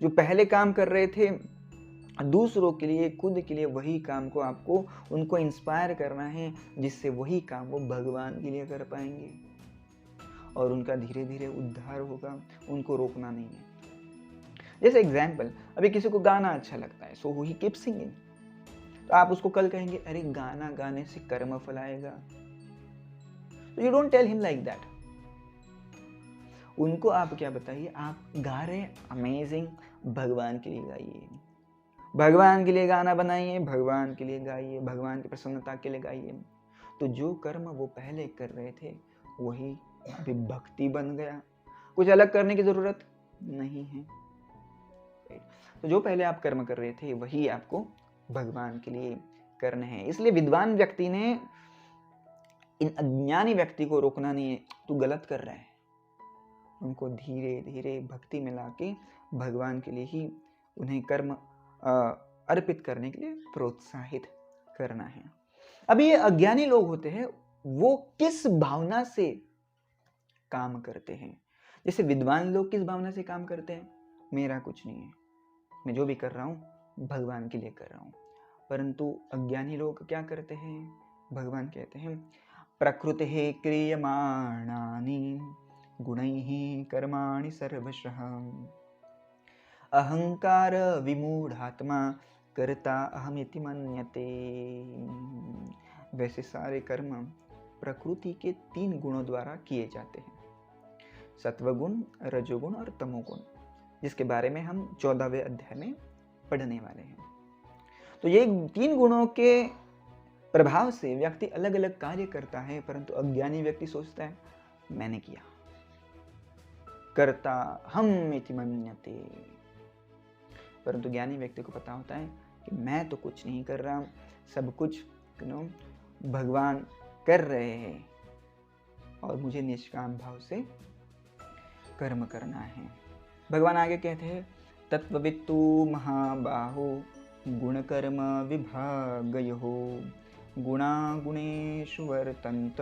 जो पहले काम कर रहे थे दूसरों के लिए, खुद के लिए, वही काम को आपको उनको इंस्पायर करना है, जिससे वही काम वो भगवान के लिए कर पाएंगे और उनका धीरे धीरे उद्धार होगा। उनको रोकना नहीं है। जैसे एग्जाम्पल, अभी किसी को गाना अच्छा लगता है, सो ही कीप सिंगिंग, तो आप उसको कल कहेंगे अरे गाना गाने से कर्म फल आएगा, तो you don't tell him like that. उनको आप क्या बताइए, आप गा रहे अमेजिंग, भगवान के लिए गाइए, भगवान के लिए गाना बनाइए, भगवान के लिए गाइए, भगवान की प्रसन्नता के लिए गाइए। तो जो कर्म वो पहले कर रहे थे वही अभी भक्ति बन गया, कुछ अलग करने की जरूरत नहीं है। तो जो पहले आप कर्म कर रहे थे वही आपको भगवान के लिए करने हैं। इसलिए विद्वान व्यक्ति ने इन अज्ञानी व्यक्ति को रोकना नहीं है, तू गलत कर रहा है, उनको धीरे धीरे भक्ति में लाके भगवान के लिए ही उन्हें कर्म अर्पित करने के लिए प्रोत्साहित करना है। अब ये अज्ञानी लोग होते हैं, वो किस भावना से काम करते हैं? जैसे विद्वान लोग किस भावना से काम करते हैं, मेरा कुछ नहीं है, मैं जो भी कर रहा हूँ भगवान के लिए कर रहा हूँ। परंतु अज्ञानी लोग क्या करते हैं, भगवान कहते हैं प्रकृतिः क्रियमाणानि गुणैः कर्माणि सर्वशः अहंकार विमूढ़ात्मा कर्ता अहमिति मन्यते। वैसे सारे कर्म प्रकृति के 3 गुणों द्वारा किए जाते हैं, सत्वगुण, रजोगुण और तमोगुण, जिसके बारे में हम 14वें अध्याय में पढ़ने वाले हैं। तो ये 3 गुणों के प्रभाव से व्यक्ति अलग अलग कार्य करता है, परंतु अज्ञानी व्यक्ति सोचता है मैंने किया, कर्ता हम इति मन्यते। परंतु ज्ञानी व्यक्ति को पता होता है कि मैं तो कुछ नहीं कर रहा, सब कुछ भगवान कर रहे हैं और मुझे निष्काम भाव से कर्म करना है। भगवान आगे कहते हैं तत्त्ववित्तु महाबाहो गुणकर्म विभागयोः गुणा गुणेषु वर्तन्त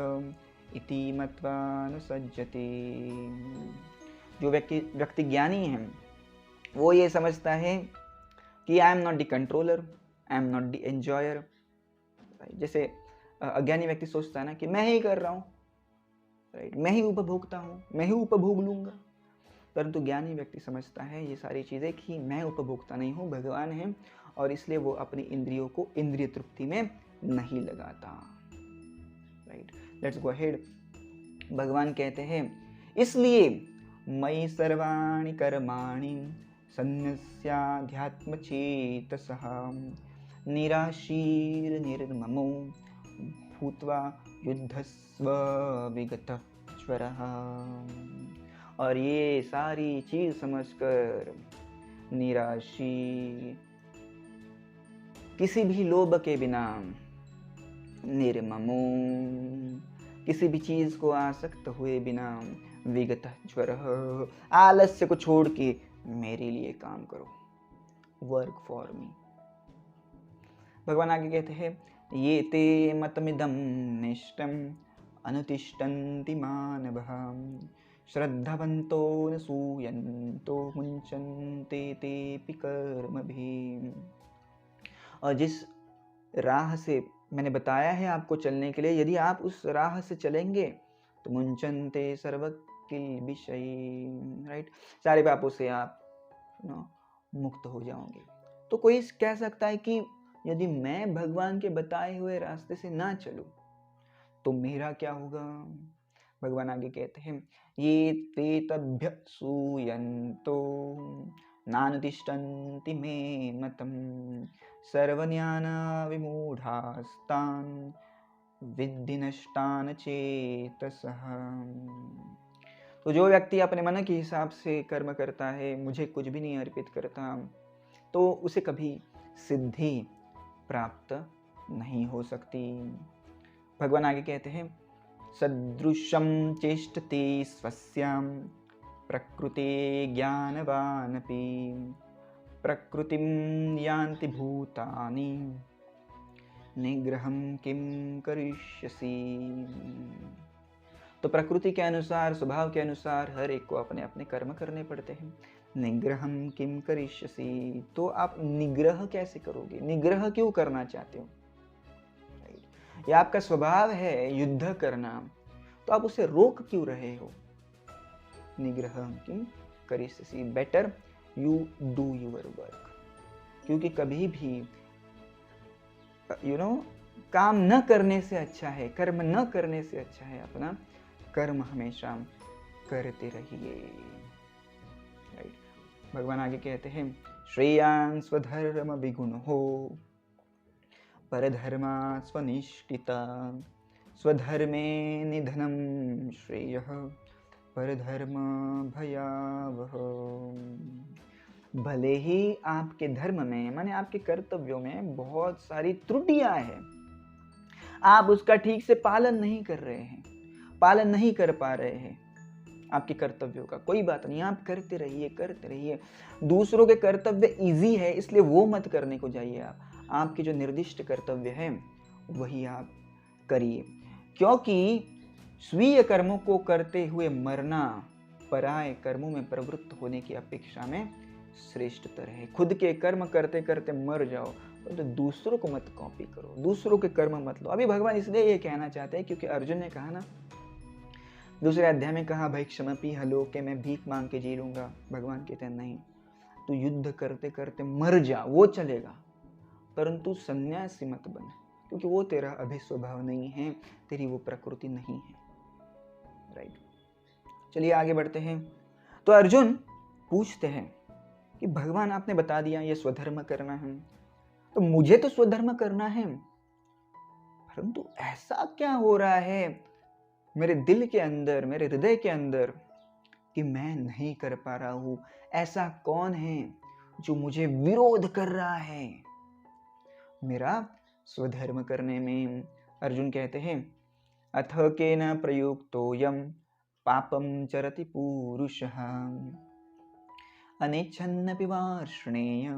इति मत्वा न सज्जते। जो व्यक्ति ज्ञानी है वो ये समझता है कि I am not the controller, I am not the enjoyer. जैसे अज्ञानी व्यक्ति सोचता है ना कि मैं ही कर रहा हूँ, राइट, मैं ही उपभोक्ता हूँ, मैं ही उपभोग लूंगा। परंतु ज्ञानी व्यक्ति समझता है ये सारी चीज़ें कि मैं उपभोक्ता नहीं हूँ, भगवान है, और इसलिए वो अपनी इंद्रियों को इंद्रिय तृप्ति में नहीं लगाता। Right, let's go ahead. भगवान कहते हैं इसलिए मयि सर्वाणि कर्माणि सन्न्यस्याध्यात्मचेतसः निराशीर निर्ममो भूत्वा युद्धस्व विगतः ज्वरः। और ये सारी चीज समझकर निराशी, किसी भी लोभ के बिना, निर्ममो, किसी भी चीज को आसक्त हुए बिना, विगतः ज्वरः, आलस्य को छोड़ के मेरे लिए काम करो, वर्क फॉर मी। भगवान आगे कहते हैं ये ते मतमिदं निष्टम अनुतिष्ठन्ति मानवः श्रद्धवन्तो न सूयन्तो मुञ्चन्ते तेऽपि कर्मभिः। और जिस राह से मैंने बताया है आपको चलने के लिए, यदि आप उस राह से चलेंगे तो मुञ्चन्ते सर्वकिल्बिषै, राइट, सारे पापों से आप मुक्त हो जाओगे। तो कोई कह सकता है कि यदि मैं भगवान के बताए हुए रास्ते से ना चलूं तो मेरा क्या होगा? भगवान आगे कहते हैं ये ते तभ्य सूयन्तो नानुतिष्ठन्ति मे मतम् सर्वज्ञान विमूढ़ास्तान् विद्धि नष्टान् चेतसः। तो जो व्यक्ति अपने मन के हिसाब से कर्म करता है, मुझे कुछ भी नहीं अर्पित करता, तो उसे कभी सिद्धि प्राप्त नहीं हो सकती। भगवान आगे कहते हैं सदृशं चेष्टते स्वस्यां प्रकृते ज्ञानवानपि प्रकृतिं यान्ति भूतानि निग्रहं किं करिष्यसि। तो प्रकृति के अनुसार, स्वभाव के अनुसार हर एक को अपने अपने कर्म करने पड़ते हैं। निग्रहम किम करिष्यसि, तो आप निग्रह कैसे करोगे, निग्रह क्यों करना चाहते हो? ये आपका स्वभाव है युद्ध करना, तो आप उसे रोक क्यों रहे हो? निग्रहम किम करिष्यसि, better you do your work. क्योंकि कभी भी काम न करने से अच्छा है, कर्म न करने से अच्छा है अपना कर्म हमेशा करते रहिए। राइट। भगवान आगे कहते हैं, श्रेयान् स्वधर्म विगुण हो परधर्मा स्वनिष्ठिता, स्वधर्मे निधनम श्रेयः परधर्म भयावह। भले ही आपके धर्म में माने आपके कर्तव्यों में बहुत सारी त्रुटियां हैं, आप उसका ठीक से पालन नहीं कर रहे हैं, पालन नहीं कर पा रहे हैं आपके कर्तव्यों का, कोई बात नहीं, आप करते रहिए करते रहिए। दूसरों के कर्तव्य इजी है इसलिए वो मत करने को जाइए, आपके जो निर्दिष्ट कर्तव्य है वही आप करिए। क्योंकि स्वीय कर्मों को करते हुए मरना पराये कर्मों में प्रवृत्त होने की अपेक्षा में श्रेष्ठतर है। खुद के कर्म करते करते मर जाओ तो दूसरों को मत कॉपी करो, दूसरों के कर्म मत लो। अभी भगवान इसलिए ये कहना चाहते हैं क्योंकि अर्जुन ने कहा ना, दूसरे अध्याय में कहा, भाई क्षमपी हलोके, मैं भीख मांग के जी लूंगा। भगवान कहते हैं नहीं, तू युद्ध करते करते मर जा, वो चलेगा, परंतु सन्यासी मत बन, क्योंकि वो तेरा अभी स्वभाव नहीं है, तेरी वो प्रकृति नहीं है। राइट। चलिए आगे बढ़ते हैं। तो अर्जुन पूछते हैं कि भगवान आपने बता दिया ये स्वधर्म करना है, तो मुझे तो स्वधर्म करना है, परंतु ऐसा क्या हो रहा है मेरे दिल के अंदर, मेरे हृदय के अंदर कि मैं नहीं कर पा रहा हूं? ऐसा कौन है जो मुझे विरोध कर रहा है मेरा स्वधर्म करने में? अर्जुन कहते हैं, अथ केन प्रयुक्तोऽयं पापं चरति पूरुषः अनेच्छन्नपि वार्ष्णेय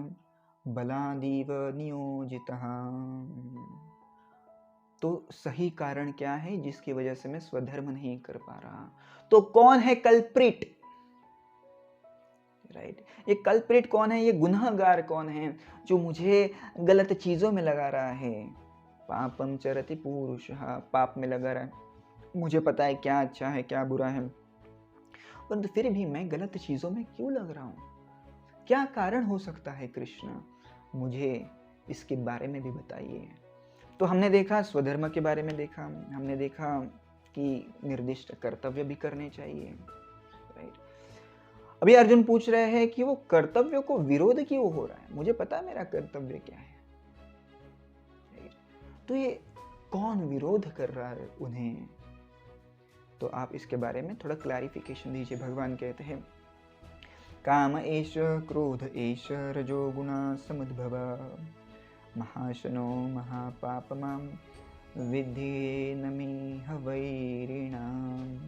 बलादीव नियोजितः। तो सही कारण क्या है जिसकी वजह से मैं स्वधर्म नहीं कर पा रहा? तो कौन है कल्प्रिट? राइट, ये कल्प्रिट कौन है, ये गुनहगार कौन है जो मुझे गलत चीजों में लगा रहा है? पापम चरति पुरुषः, पाप में लगा रहा है, मुझे पता है क्या अच्छा है क्या बुरा है, परंतु फिर भी मैं गलत चीजों में क्यों लग रहा हूं? क्या कारण हो सकता है कृष्ण? मुझे इसके बारे में भी बताइए। तो हमने देखा स्वधर्म के बारे में देखा, हमने देखा कि निर्दिष्ट कर्तव्य भी करने चाहिए। राइट। अभी अर्जुन पूछ रहे हैं कि वो कर्तव्यों को विरोध क्यों हो रहा है, मुझे पता है मेरा कर्तव्य क्या है। राइट। तो ये कौन विरोध कर रहा है उन्हें? तो आप इसके बारे में थोड़ा क्लैरिफिकेशन दीजिए। भगवान कहते हैं, काम एष क्रोध एष रजोगुण समुद्भव महाशनो महापापमां विद्धि नमिह वैरिणाम्।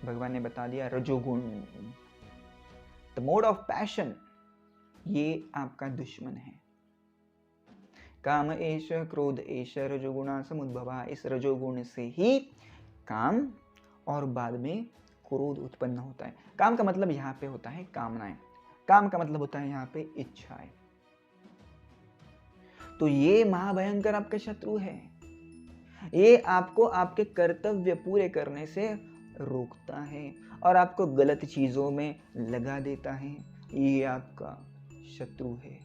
भगवान ने बता दिया रजोगुण, द मोड ऑफ पैशन, ये आपका दुश्मन है। काम एष क्रोध एष रजोगुण समुद्भवा, इस रजोगुण से ही काम और बाद में क्रोध उत्पन्न होता है। काम का मतलब यहाँ पे होता है कामनाएं, काम का मतलब होता है यहाँ पे इच्छाएं। तो ये महाभयंकर आपका शत्रु है, ये आपको आपके कर्तव्य पूरे करने से रोकता है और आपको गलत चीजों में लगा देता है। ये आपका शत्रु है।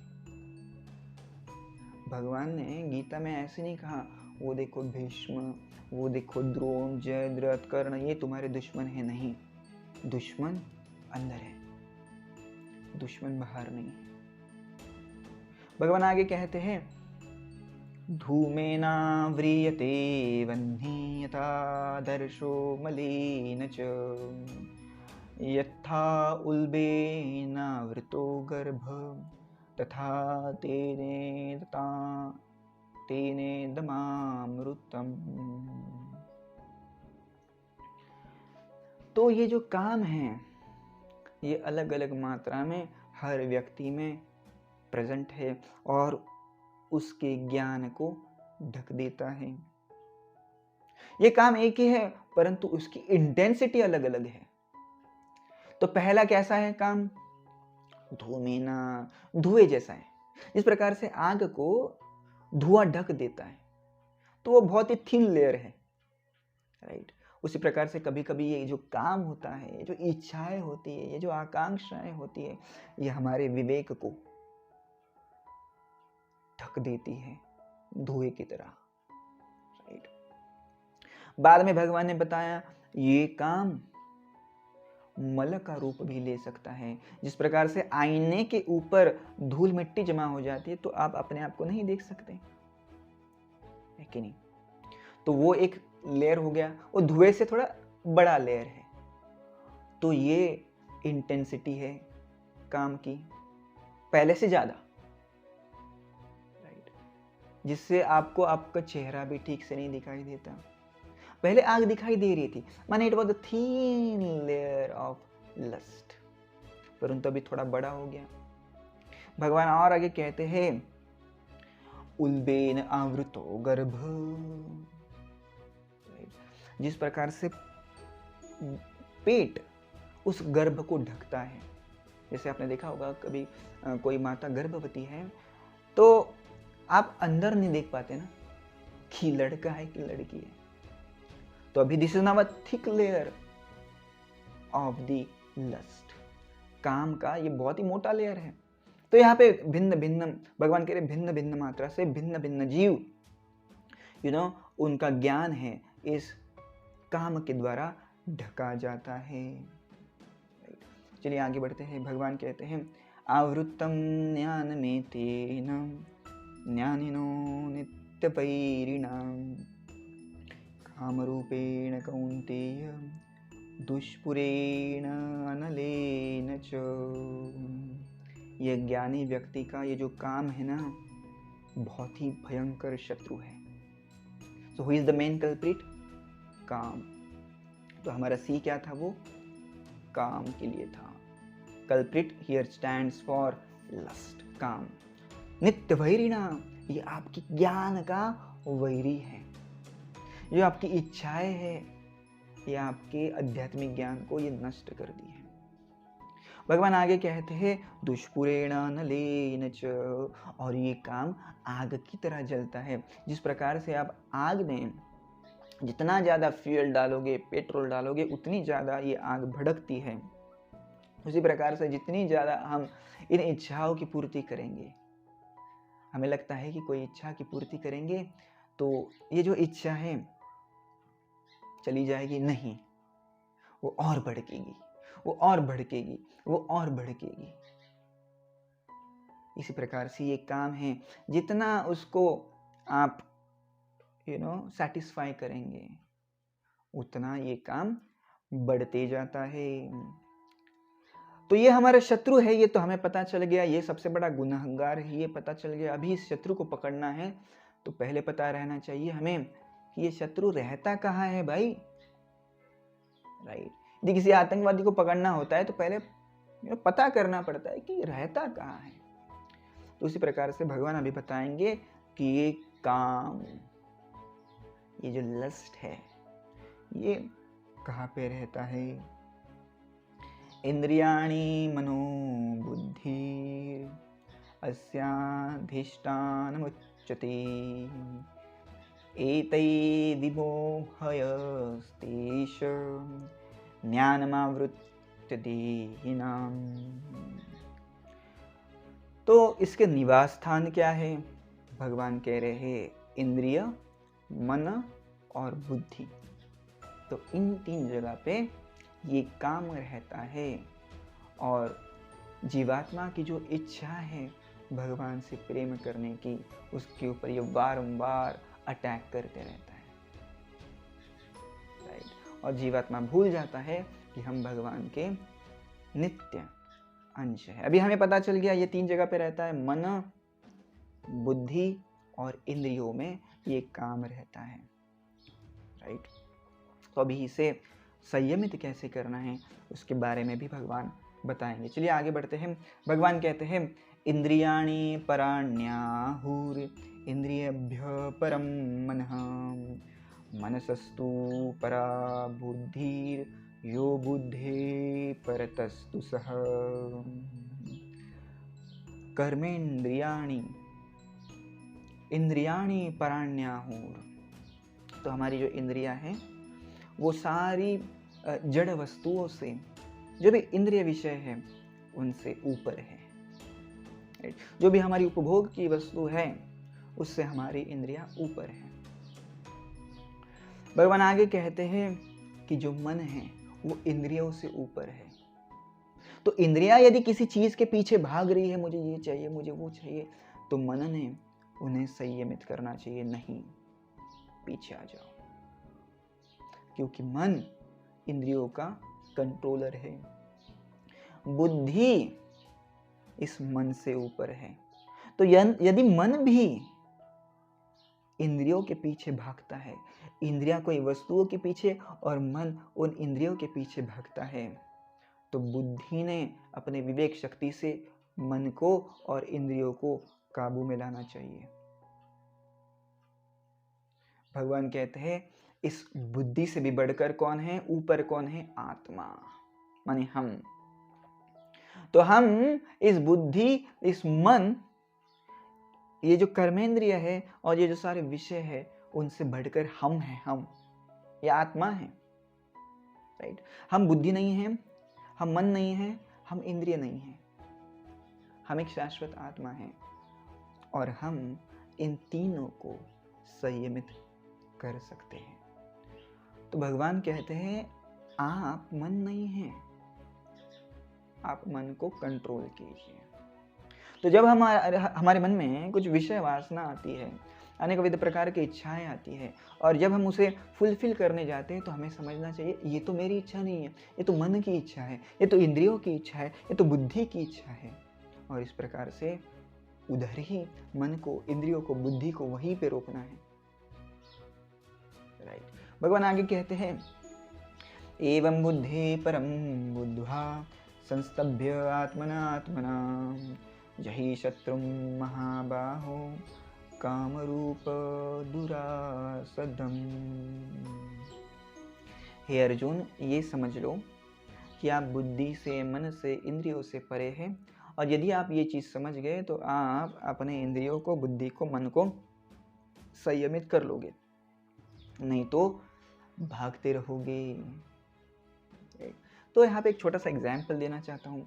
भगवान ने गीता में ऐसे नहीं कहा, वो देखो भीष्म, वो देखो द्रोण, जयद्रथ, कर्ण, ये तुम्हारे दुश्मन है। नहीं, दुश्मन अंदर है, दुश्मन बाहर नहीं। भगवान आगे कहते हैं, धूमेना व्रियते वह्नि यथा दर्शो मलिन च, यथा उल्बेनावृतो गर्भ तथा तेने दमामृतम। तो ये जो काम है ये अलग अलग मात्रा में हर व्यक्ति में प्रेजेंट है और उसके ज्ञान को ढक देता है। ये काम एक ही है परंतु उसकी इंटेंसिटी अलग अलग है। तो पहला कैसा है काम? धूमेना, धुएं जैसा है। जिस प्रकार से आग को धुआं ढक देता है तो वो बहुत ही थिन लेयर है, राइट। उसी प्रकार से कभी कभी ये जो काम होता है, ये जो इच्छाएं होती है, ये जो आकांक्षाएं होती है, ये हमारे विवेक को ढक देती है धुएं की तरह, राइट। बाद में भगवान ने बताया ये काम मल का रूप भी ले सकता है। जिस प्रकार से आईने के ऊपर धूल मिट्टी जमा हो जाती है तो आप अपने आप को नहीं देख सकते, है कि नहीं? तो वो एक लेयर हो गया, वो धुएं से थोड़ा बड़ा लेयर है। तो ये इंटेंसिटी है काम की पहले से ज्यादा, राइट। जिससे आपको आपका चेहरा भी ठीक से नहीं दिखाई देता। पहले आग दिखाई दे रही थी, माने it was a thin layer of lust, परंतु अभी थोड़ा बड़ा हो गया। भगवान और आगे कहते हैं उल्बेन आवृतो गर्भ, जिस प्रकार से पेट उस गर्भ को ढकता है। जैसे आपने देखा होगा कभी कोई माता गर्भवती है तो आप अंदर नहीं देख पाते ना कि लड़का है कि लड़की है। तो अभी this is now a thick layer of the lust, काम का ये बहुत ही मोटा लेयर है। तो यहाँ पे भिन्न भिन्न, भगवान कह रहे भिन्न भिन्न मात्रा से भिन्न भिन्न जीव उनका ज्ञान है इस काम के द्वारा ढका जाता है। चलिए आगे बढ़ते हैं। भगवान कहते हैं आवृत्तम ज्ञान में तेन ज्ञानिनो नित्य पैरिणाम कामरूपेण कौन्तेय दुष्पुरेण अनलेन च। ये ज्ञानी व्यक्ति का ये जो काम है ना, बहुत ही भयंकर शत्रु है। So who is the main culprit? काम। तो हमारा सी क्या था? वो काम के लिए था। Culprit here stands for lust, काम। नित्य वैरिणा, ये आपकी ज्ञान का वैरी है। जो आपकी इच्छाएं है ये आपके आध्यात्मिक ज्ञान को ये नष्ट कर दी है। भगवान आगे कहते हैं दुष्पुरेण नलेन च, और ये काम आग की तरह जलता है। जिस प्रकार से आप आग में जितना ज़्यादा फ्यूल डालोगे, पेट्रोल डालोगे, उतनी ज़्यादा ये आग भड़कती है। उसी प्रकार से जितनी ज़्यादा हम इन इच्छाओं की पूर्ति करेंगे, हमें लगता है कि कोई इच्छा की पूर्ति करेंगे तो ये जो इच्छा है चली जाएगी, नहीं, वो और भड़केगी, वो और भड़केगी, वो और भड़केगी। इसी प्रकार से ये काम है, जितना उसको आप सेटिस्फाई करेंगे उतना ये काम बढ़ते जाता है। तो ये हमारा शत्रु है, ये तो हमें पता चल गया। ये सबसे बड़ा गुनहगार है, ये पता चल गया। अभी इस शत्रु को पकड़ना है तो पहले पता रहना चाहिए हमें कि ये शत्रु रहता कहाँ है भाई, राइट। यदि किसी आतंकवादी को पकड़ना होता है तो पहले पता करना पड़ता है कि रहता कहाँ है। तो उसी प्रकार से भगवान अभी बताएंगे कि ये काम, ये जो लस्ट है, ये कहाँ पे रहता है। इंद्रियाणि मनो बुद्धि अस्याधिष्ठानमुच्यते एतै विमोहयस्तेष ज्ञानमावृत्य देहिनाम्। तो इसके निवास स्थान क्या है? भगवान कह रहे हैं इंद्रिय, मन और बुद्धि। तो इन तीन जगह पे ये काम रहता है। और जीवात्मा की जो इच्छा है भगवान से प्रेम करने की, उसके ऊपर ये बारंबार अटैक करते रहता है, राइट। और जीवात्मा भूल जाता है कि हम भगवान के नित्य अंश है। अभी हमें पता चल गया ये तीन जगह पे रहता है, मन, बुद्धि और इंद्रियों में ये काम रहता है, राइट। तो अभी इसे संयमित कैसे करना है उसके बारे में भी भगवान बताएंगे। चलिए आगे बढ़ते हैं। भगवान कहते हैं इंद्रियाणि पराण्याहुर इंद्रियभ्य परम मनः मनसस्तु परा बुद्धिर यो बुद्धि परतस्तु सः कर्मेन्द्रियाणि इंद्रियाणि पराण्याहुर। तो हमारी जो इंद्रियां हैं वो सारी जड़ वस्तुओं से, जो भी इंद्रिय विषय है उनसे ऊपर है। जो भी हमारी उपभोग की वस्तु है उससे हमारी इंद्रियां ऊपर है। भगवान आगे कहते हैं कि जो मन है वो इंद्रियों से ऊपर है। तो इंद्रियां यदि किसी चीज के पीछे भाग रही है, मुझे ये चाहिए, मुझे वो चाहिए, तो मन ने उन्हें संयमित करना चाहिए, नहीं, पीछे आ जाओ, क्योंकि मन इंद्रियों का कंट्रोलर है। बुद्धि इस मन से ऊपर है। तो यदि मन भी इंद्रियों के पीछे भागता है, इंद्रियां कोई वस्तुओं के पीछे और मन उन इंद्रियों के पीछे भागता है, तो बुद्धि ने अपने विवेक शक्ति से मन को और इंद्रियों को काबू में लाना चाहिए। भगवान कहते हैं इस बुद्धि से भी बढ़कर कौन है, ऊपर कौन है, आत्मा, माने हम। तो हम इस बुद्धि, इस मन, ये जो कर्मेंद्रिय है और ये जो सारे विषय है, उनसे बढ़कर हम हैं, हम, ये आत्मा है, राइट। हम बुद्धि नहीं है, हम मन नहीं है, हम इंद्रिय नहीं है, हम एक शाश्वत आत्मा है और हम इन तीनों को संयमित कर सकते हैं। तो भगवान कहते हैं आप मन नहीं हैं, आप मन को कंट्रोल कीजिए। तो जब हमारे मन में कुछ विषय वासना आती है, अनेक विविध प्रकार की इच्छाएं आती है, और जब हम उसे फुलफिल करने जाते हैं तो हमें समझना चाहिए ये तो मेरी इच्छा नहीं है, ये तो मन की इच्छा है, ये तो इंद्रियों की इच्छा है, ये तो बुद्धि की इच्छा है। और इस प्रकार से उधर ही मन को, इंद्रियों को, बुद्धि को वहीं पे रोकना है, राइट। भगवान आगे कहते हैं एवं बुद्धि परम बुद्ध्वा संस्तभ्य आत्मना जहि शत्रु महाबाहो कामरूप दुरासदम। हे अर्जुन, ये समझ लो कि आप बुद्धि से, मन से, इंद्रियों से परे हैं, और यदि आप ये चीज़ समझ गए तो आप अपने इंद्रियों को, बुद्धि को, मन को संयमित कर लोगे, नहीं तो भागते रहोगे। तो यहाँ पे एक छोटा सा एग्जाम्पल देना चाहता हूँ।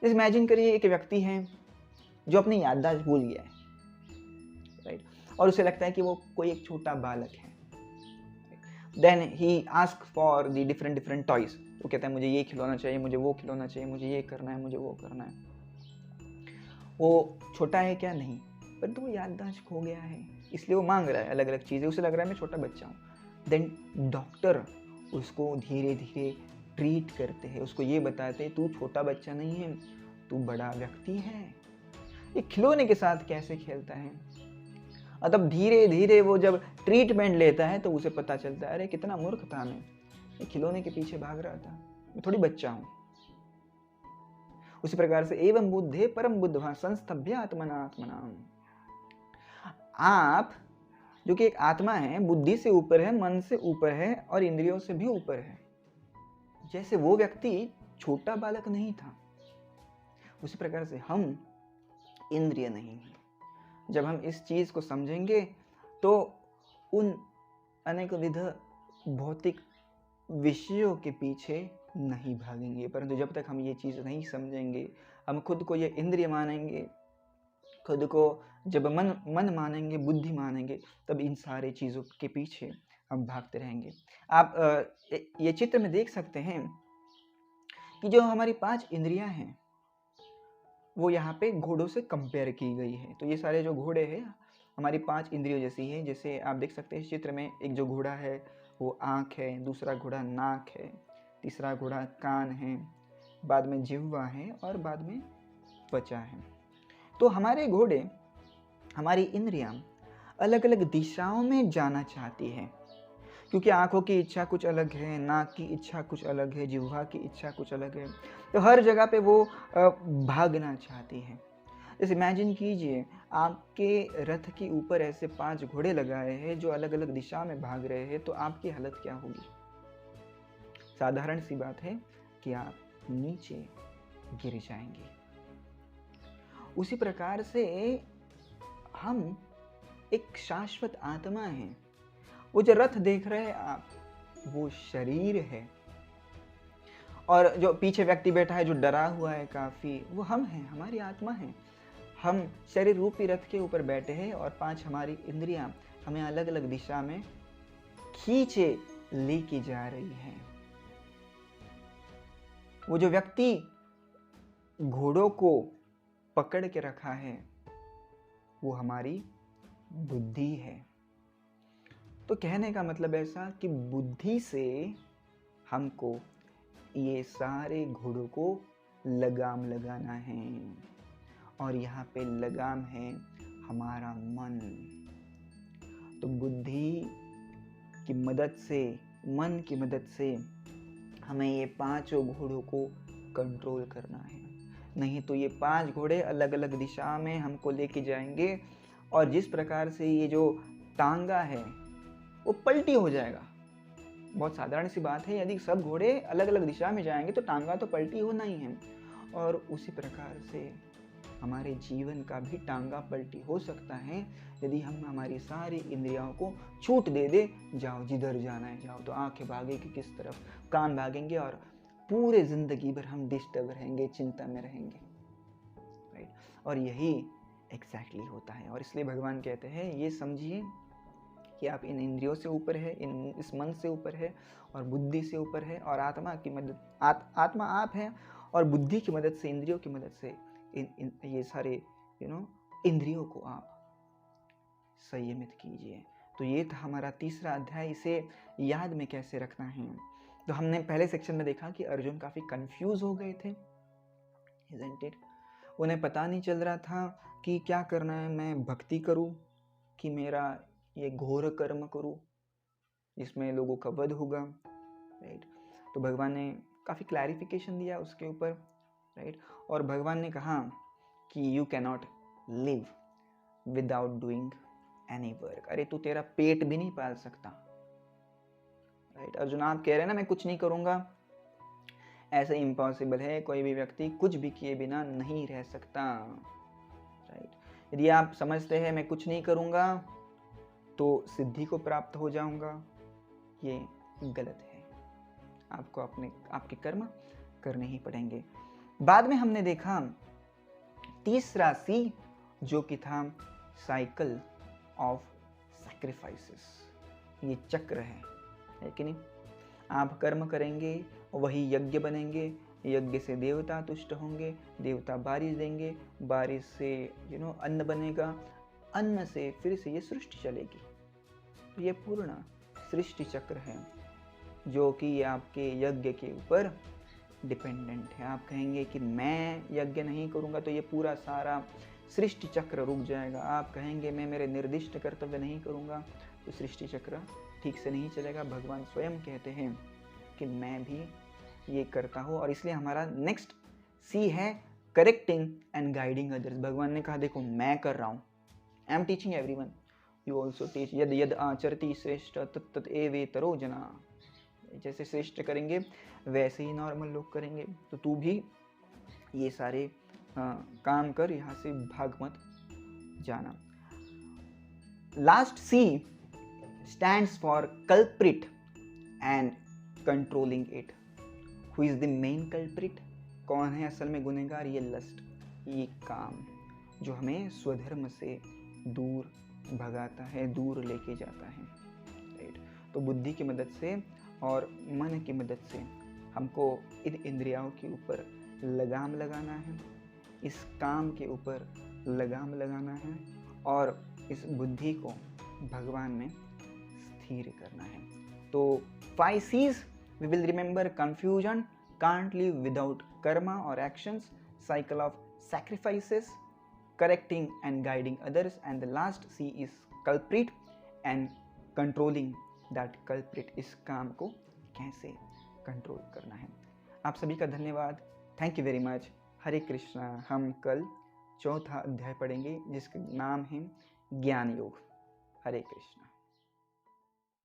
जैसे इमेजिन करिए एक व्यक्ति है जो अपनी याददाश्त भूल गया है, राइट, और उसे लगता है कि वो कोई एक छोटा बालक है। Then he ask for the different toys. वो कहता है मुझे ये खिलौना चाहिए, मुझे वो खिलौना चाहिए, मुझे ये करना है, मुझे वो करना है। वो छोटा है क्या? नहीं, परंतु वो याददाश्त खो गया है, इसलिए वो मांग रहा है अलग अलग चीज़ें, उसे लग रहा है मैं छोटा बच्चा हूँ। देन डॉक्टर उसको धीरे धीरे ट्रीट करते हैं, उसको ये बताते हैं तू छोटा बच्चा नहीं है, तू बड़ा व्यक्ति है। ये खिलौने के साथ कैसे खेलता है, और तब धीरे धीरे वो जब ट्रीटमेंट लेता है तो उसे पता चलता है अरे कितना मूर्ख था मैं, ये खिलौने के पीछे भाग रहा था, मैं थोड़ी बच्चा हूँ। उसी प्रकार से एवं बुद्धे परम बुद्धवा संस्तभ्य आत्मना। आप जो कि एक आत्मा है, बुद्धि से ऊपर है, मन से ऊपर है और इंद्रियों से भी ऊपर है। जैसे वो व्यक्ति छोटा बालक नहीं था, उसी प्रकार से हम इंद्रिय नहीं हैं। जब हम इस चीज को समझेंगे तो उन अनेक विध भौतिक विषयों के पीछे नहीं भागेंगे। परंतु जब तक हम ये चीज नहीं समझेंगे, हम खुद को ये इंद्रिय मानेंगे, खुद को जब मन मानेंगे, बुद्धि मानेंगे, तब इन सारे चीज़ों के पीछे हम भागते रहेंगे। आप ये चित्र में देख सकते हैं कि जो हमारी 5 इंद्रियां हैं वो यहाँ पे घोड़ों से कंपेयर की गई है। तो ये सारे जो घोड़े हैं हमारी 5 इंद्रियों जैसी है। जैसे आप देख सकते हैं इस चित्र में एक जो घोड़ा है वो आँख है, दूसरा घोड़ा नाक है, तीसरा घोड़ा कान है, बाद में जिह्वा है और बाद में त्वचा है। तो हमारे घोड़े, हमारी इंद्रियां अलग अलग दिशाओं में जाना चाहती है, क्योंकि आंखों की इच्छा कुछ अलग है, नाक की इच्छा कुछ अलग है, जिह्वा की इच्छा कुछ अलग है। तो हर जगह पे वो भागना चाहती है। जैसे इमेजिन कीजिए आपके रथ के ऊपर ऐसे 5 घोड़े लगाए हैं जो अलग अलग दिशा में भाग रहे हैं, तो आपकी हालत क्या होगी? साधारण सी बात है कि आप नीचे गिर जाएंगे। उसी प्रकार से हम एक शाश्वत आत्मा हैं। वो जो रथ देख रहे हैं आप, वो शरीर है, और जो पीछे व्यक्ति बैठा है जो डरा हुआ है काफ़ी, वो हम हैं, हमारी आत्मा है। हम शरीर रूपी रथ के ऊपर बैठे हैं और 5 हमारी इंद्रियां हमें अलग अलग दिशा में खींचे लेके जा रही हैं। वो जो व्यक्ति घोड़ों को पकड़ के रखा है, वो हमारी बुद्धि है। तो कहने का मतलब ऐसा कि बुद्धि से हमको ये सारे घोड़ों को लगाम लगाना है, और यहाँ पे लगाम है हमारा मन। तो बुद्धि की मदद से, मन की मदद से हमें ये 5 घोड़ों को कंट्रोल करना है। नहीं तो ये 5 घोड़े अलग अलग दिशा में हमको लेके जाएंगे, और जिस प्रकार से ये जो टांगा है वो पलटी हो जाएगा। बहुत साधारण सी बात है, यदि सब घोड़े अलग अलग दिशा में जाएंगे तो टांगा तो पलटी होना ही है। और उसी प्रकार से हमारे जीवन का भी टांगा पलटी हो सकता है यदि हम हमारी सारी इंद्रियों को छूट दे, जाओ जिधर जाना है जाओ। तो आंखें भागेगी किस तरफ, कान भागेंगे, और पूरे ज़िंदगी भर हम डिस्टर्ब रहेंगे, चिंता में रहेंगे, राइट। और यही एग्जैक्टली होता है। और इसलिए भगवान कहते हैं, ये समझिए कि आप इन इंद्रियों से ऊपर है, इस मन से ऊपर है, और बुद्धि से ऊपर है, और आत्मा की मदद आत्मा आप हैं, और बुद्धि की मदद से, इंद्रियों की मदद से ये सारे इंद्रियों को आप संयमित कीजिए। तो ये था हमारा तीसरा अध्याय। इसे याद में कैसे रखना है, तो हमने पहले सेक्शन में देखा कि अर्जुन काफ़ी कंफ्यूज हो गए थे, isn't it? उन्हें पता नहीं चल रहा था कि क्या करना है, मैं भक्ति करूं कि मेरा ये घोर कर्म करूं जिसमें लोगों का वध होगा, राइट। तो भगवान ने काफ़ी क्लैरिफिकेशन दिया उसके ऊपर, राइट। और भगवान ने कहा कि you cannot live without doing any work. अरे तू तेरा पेट भी नहीं पाल सकता, राइट। अर्जुन आप कह रहे हैं ना मैं कुछ नहीं करूंगा, ऐसे इम्पॉसिबल है, कोई भी व्यक्ति कुछ भी किए बिना नहीं रह सकता, राइट। यदि आप समझते हैं मैं कुछ नहीं करूंगा तो सिद्धि को प्राप्त हो जाऊंगा, ये गलत है। आपको आपके कर्म करने ही पड़ेंगे। बाद में हमने देखा तीसरा सी, जो कि था साइकिल ऑफ सैक्रिफाइसेस। ये चक्र है कि नहीं? आप कर्म करेंगे, वही यज्ञ बनेंगे, यज्ञ से देवता तुष्ट होंगे, देवता बारिश देंगे, बारिश से अन्न बनेगा, अन्न से फिर से ये सृष्टि चलेगी। तो ये पूर्ण सृष्टि चक्र है जो कि आपके यज्ञ के ऊपर डिपेंडेंट है। आप कहेंगे कि मैं यज्ञ नहीं करूँगा तो ये पूरा सारा सृष्टि चक्र रुक जाएगा। आप कहेंगे मैं मेरे निर्दिष्ट कर्तव्य नहीं करूँगा तो सृष्टि चक्र ठीक से नहीं चलेगा। भगवान स्वयं कहते हैं कि मैं भी ये करता हूँ। और इसलिए हमारा नेक्स्ट सी है करेक्टिंग एंड गाइडिंग अदर्स। भगवान ने कहा देखो मैं कर रहा हूँ, I am teaching everyone, you also teach. यद यद आचरति श्रेष्ठ तत्त एवेतरो जना। जैसे श्रेष्ठ करेंगे वैसे ही नॉर्मल लोग करेंगे, तो तू भी ये सारे काम कर, यहाँ से भाग मत जाना। Last C stands for culprit and controlling it. Who is the main culprit? कौन है असल में गुनहगार? ये लस्ट, ये काम जो हमें स्वधर्म से दूर भगाता है, दूर लेके जाता है, राइट। तो बुद्धि की मदद से और मन की मदद से हमको इन इंद्रियों के ऊपर लगाम लगाना है, इस काम के ऊपर लगाम लगाना है, और इस बुद्धि को भगवान में स्थिर करना है। तो 5 C's we will remember: confusion, can't live without karma or actions, cycle of sacrifices, correcting and guiding others, and the last C is culprit and controlling that culprit। इस काम को कैसे कंट्रोल करना है। आप सभी का धन्यवाद, थैंक यू वेरी मच। हरे कृष्णा। हम कल चौथा अध्याय पढ़ेंगे जिसका नाम है ज्ञान योग। हरे कृष्णा।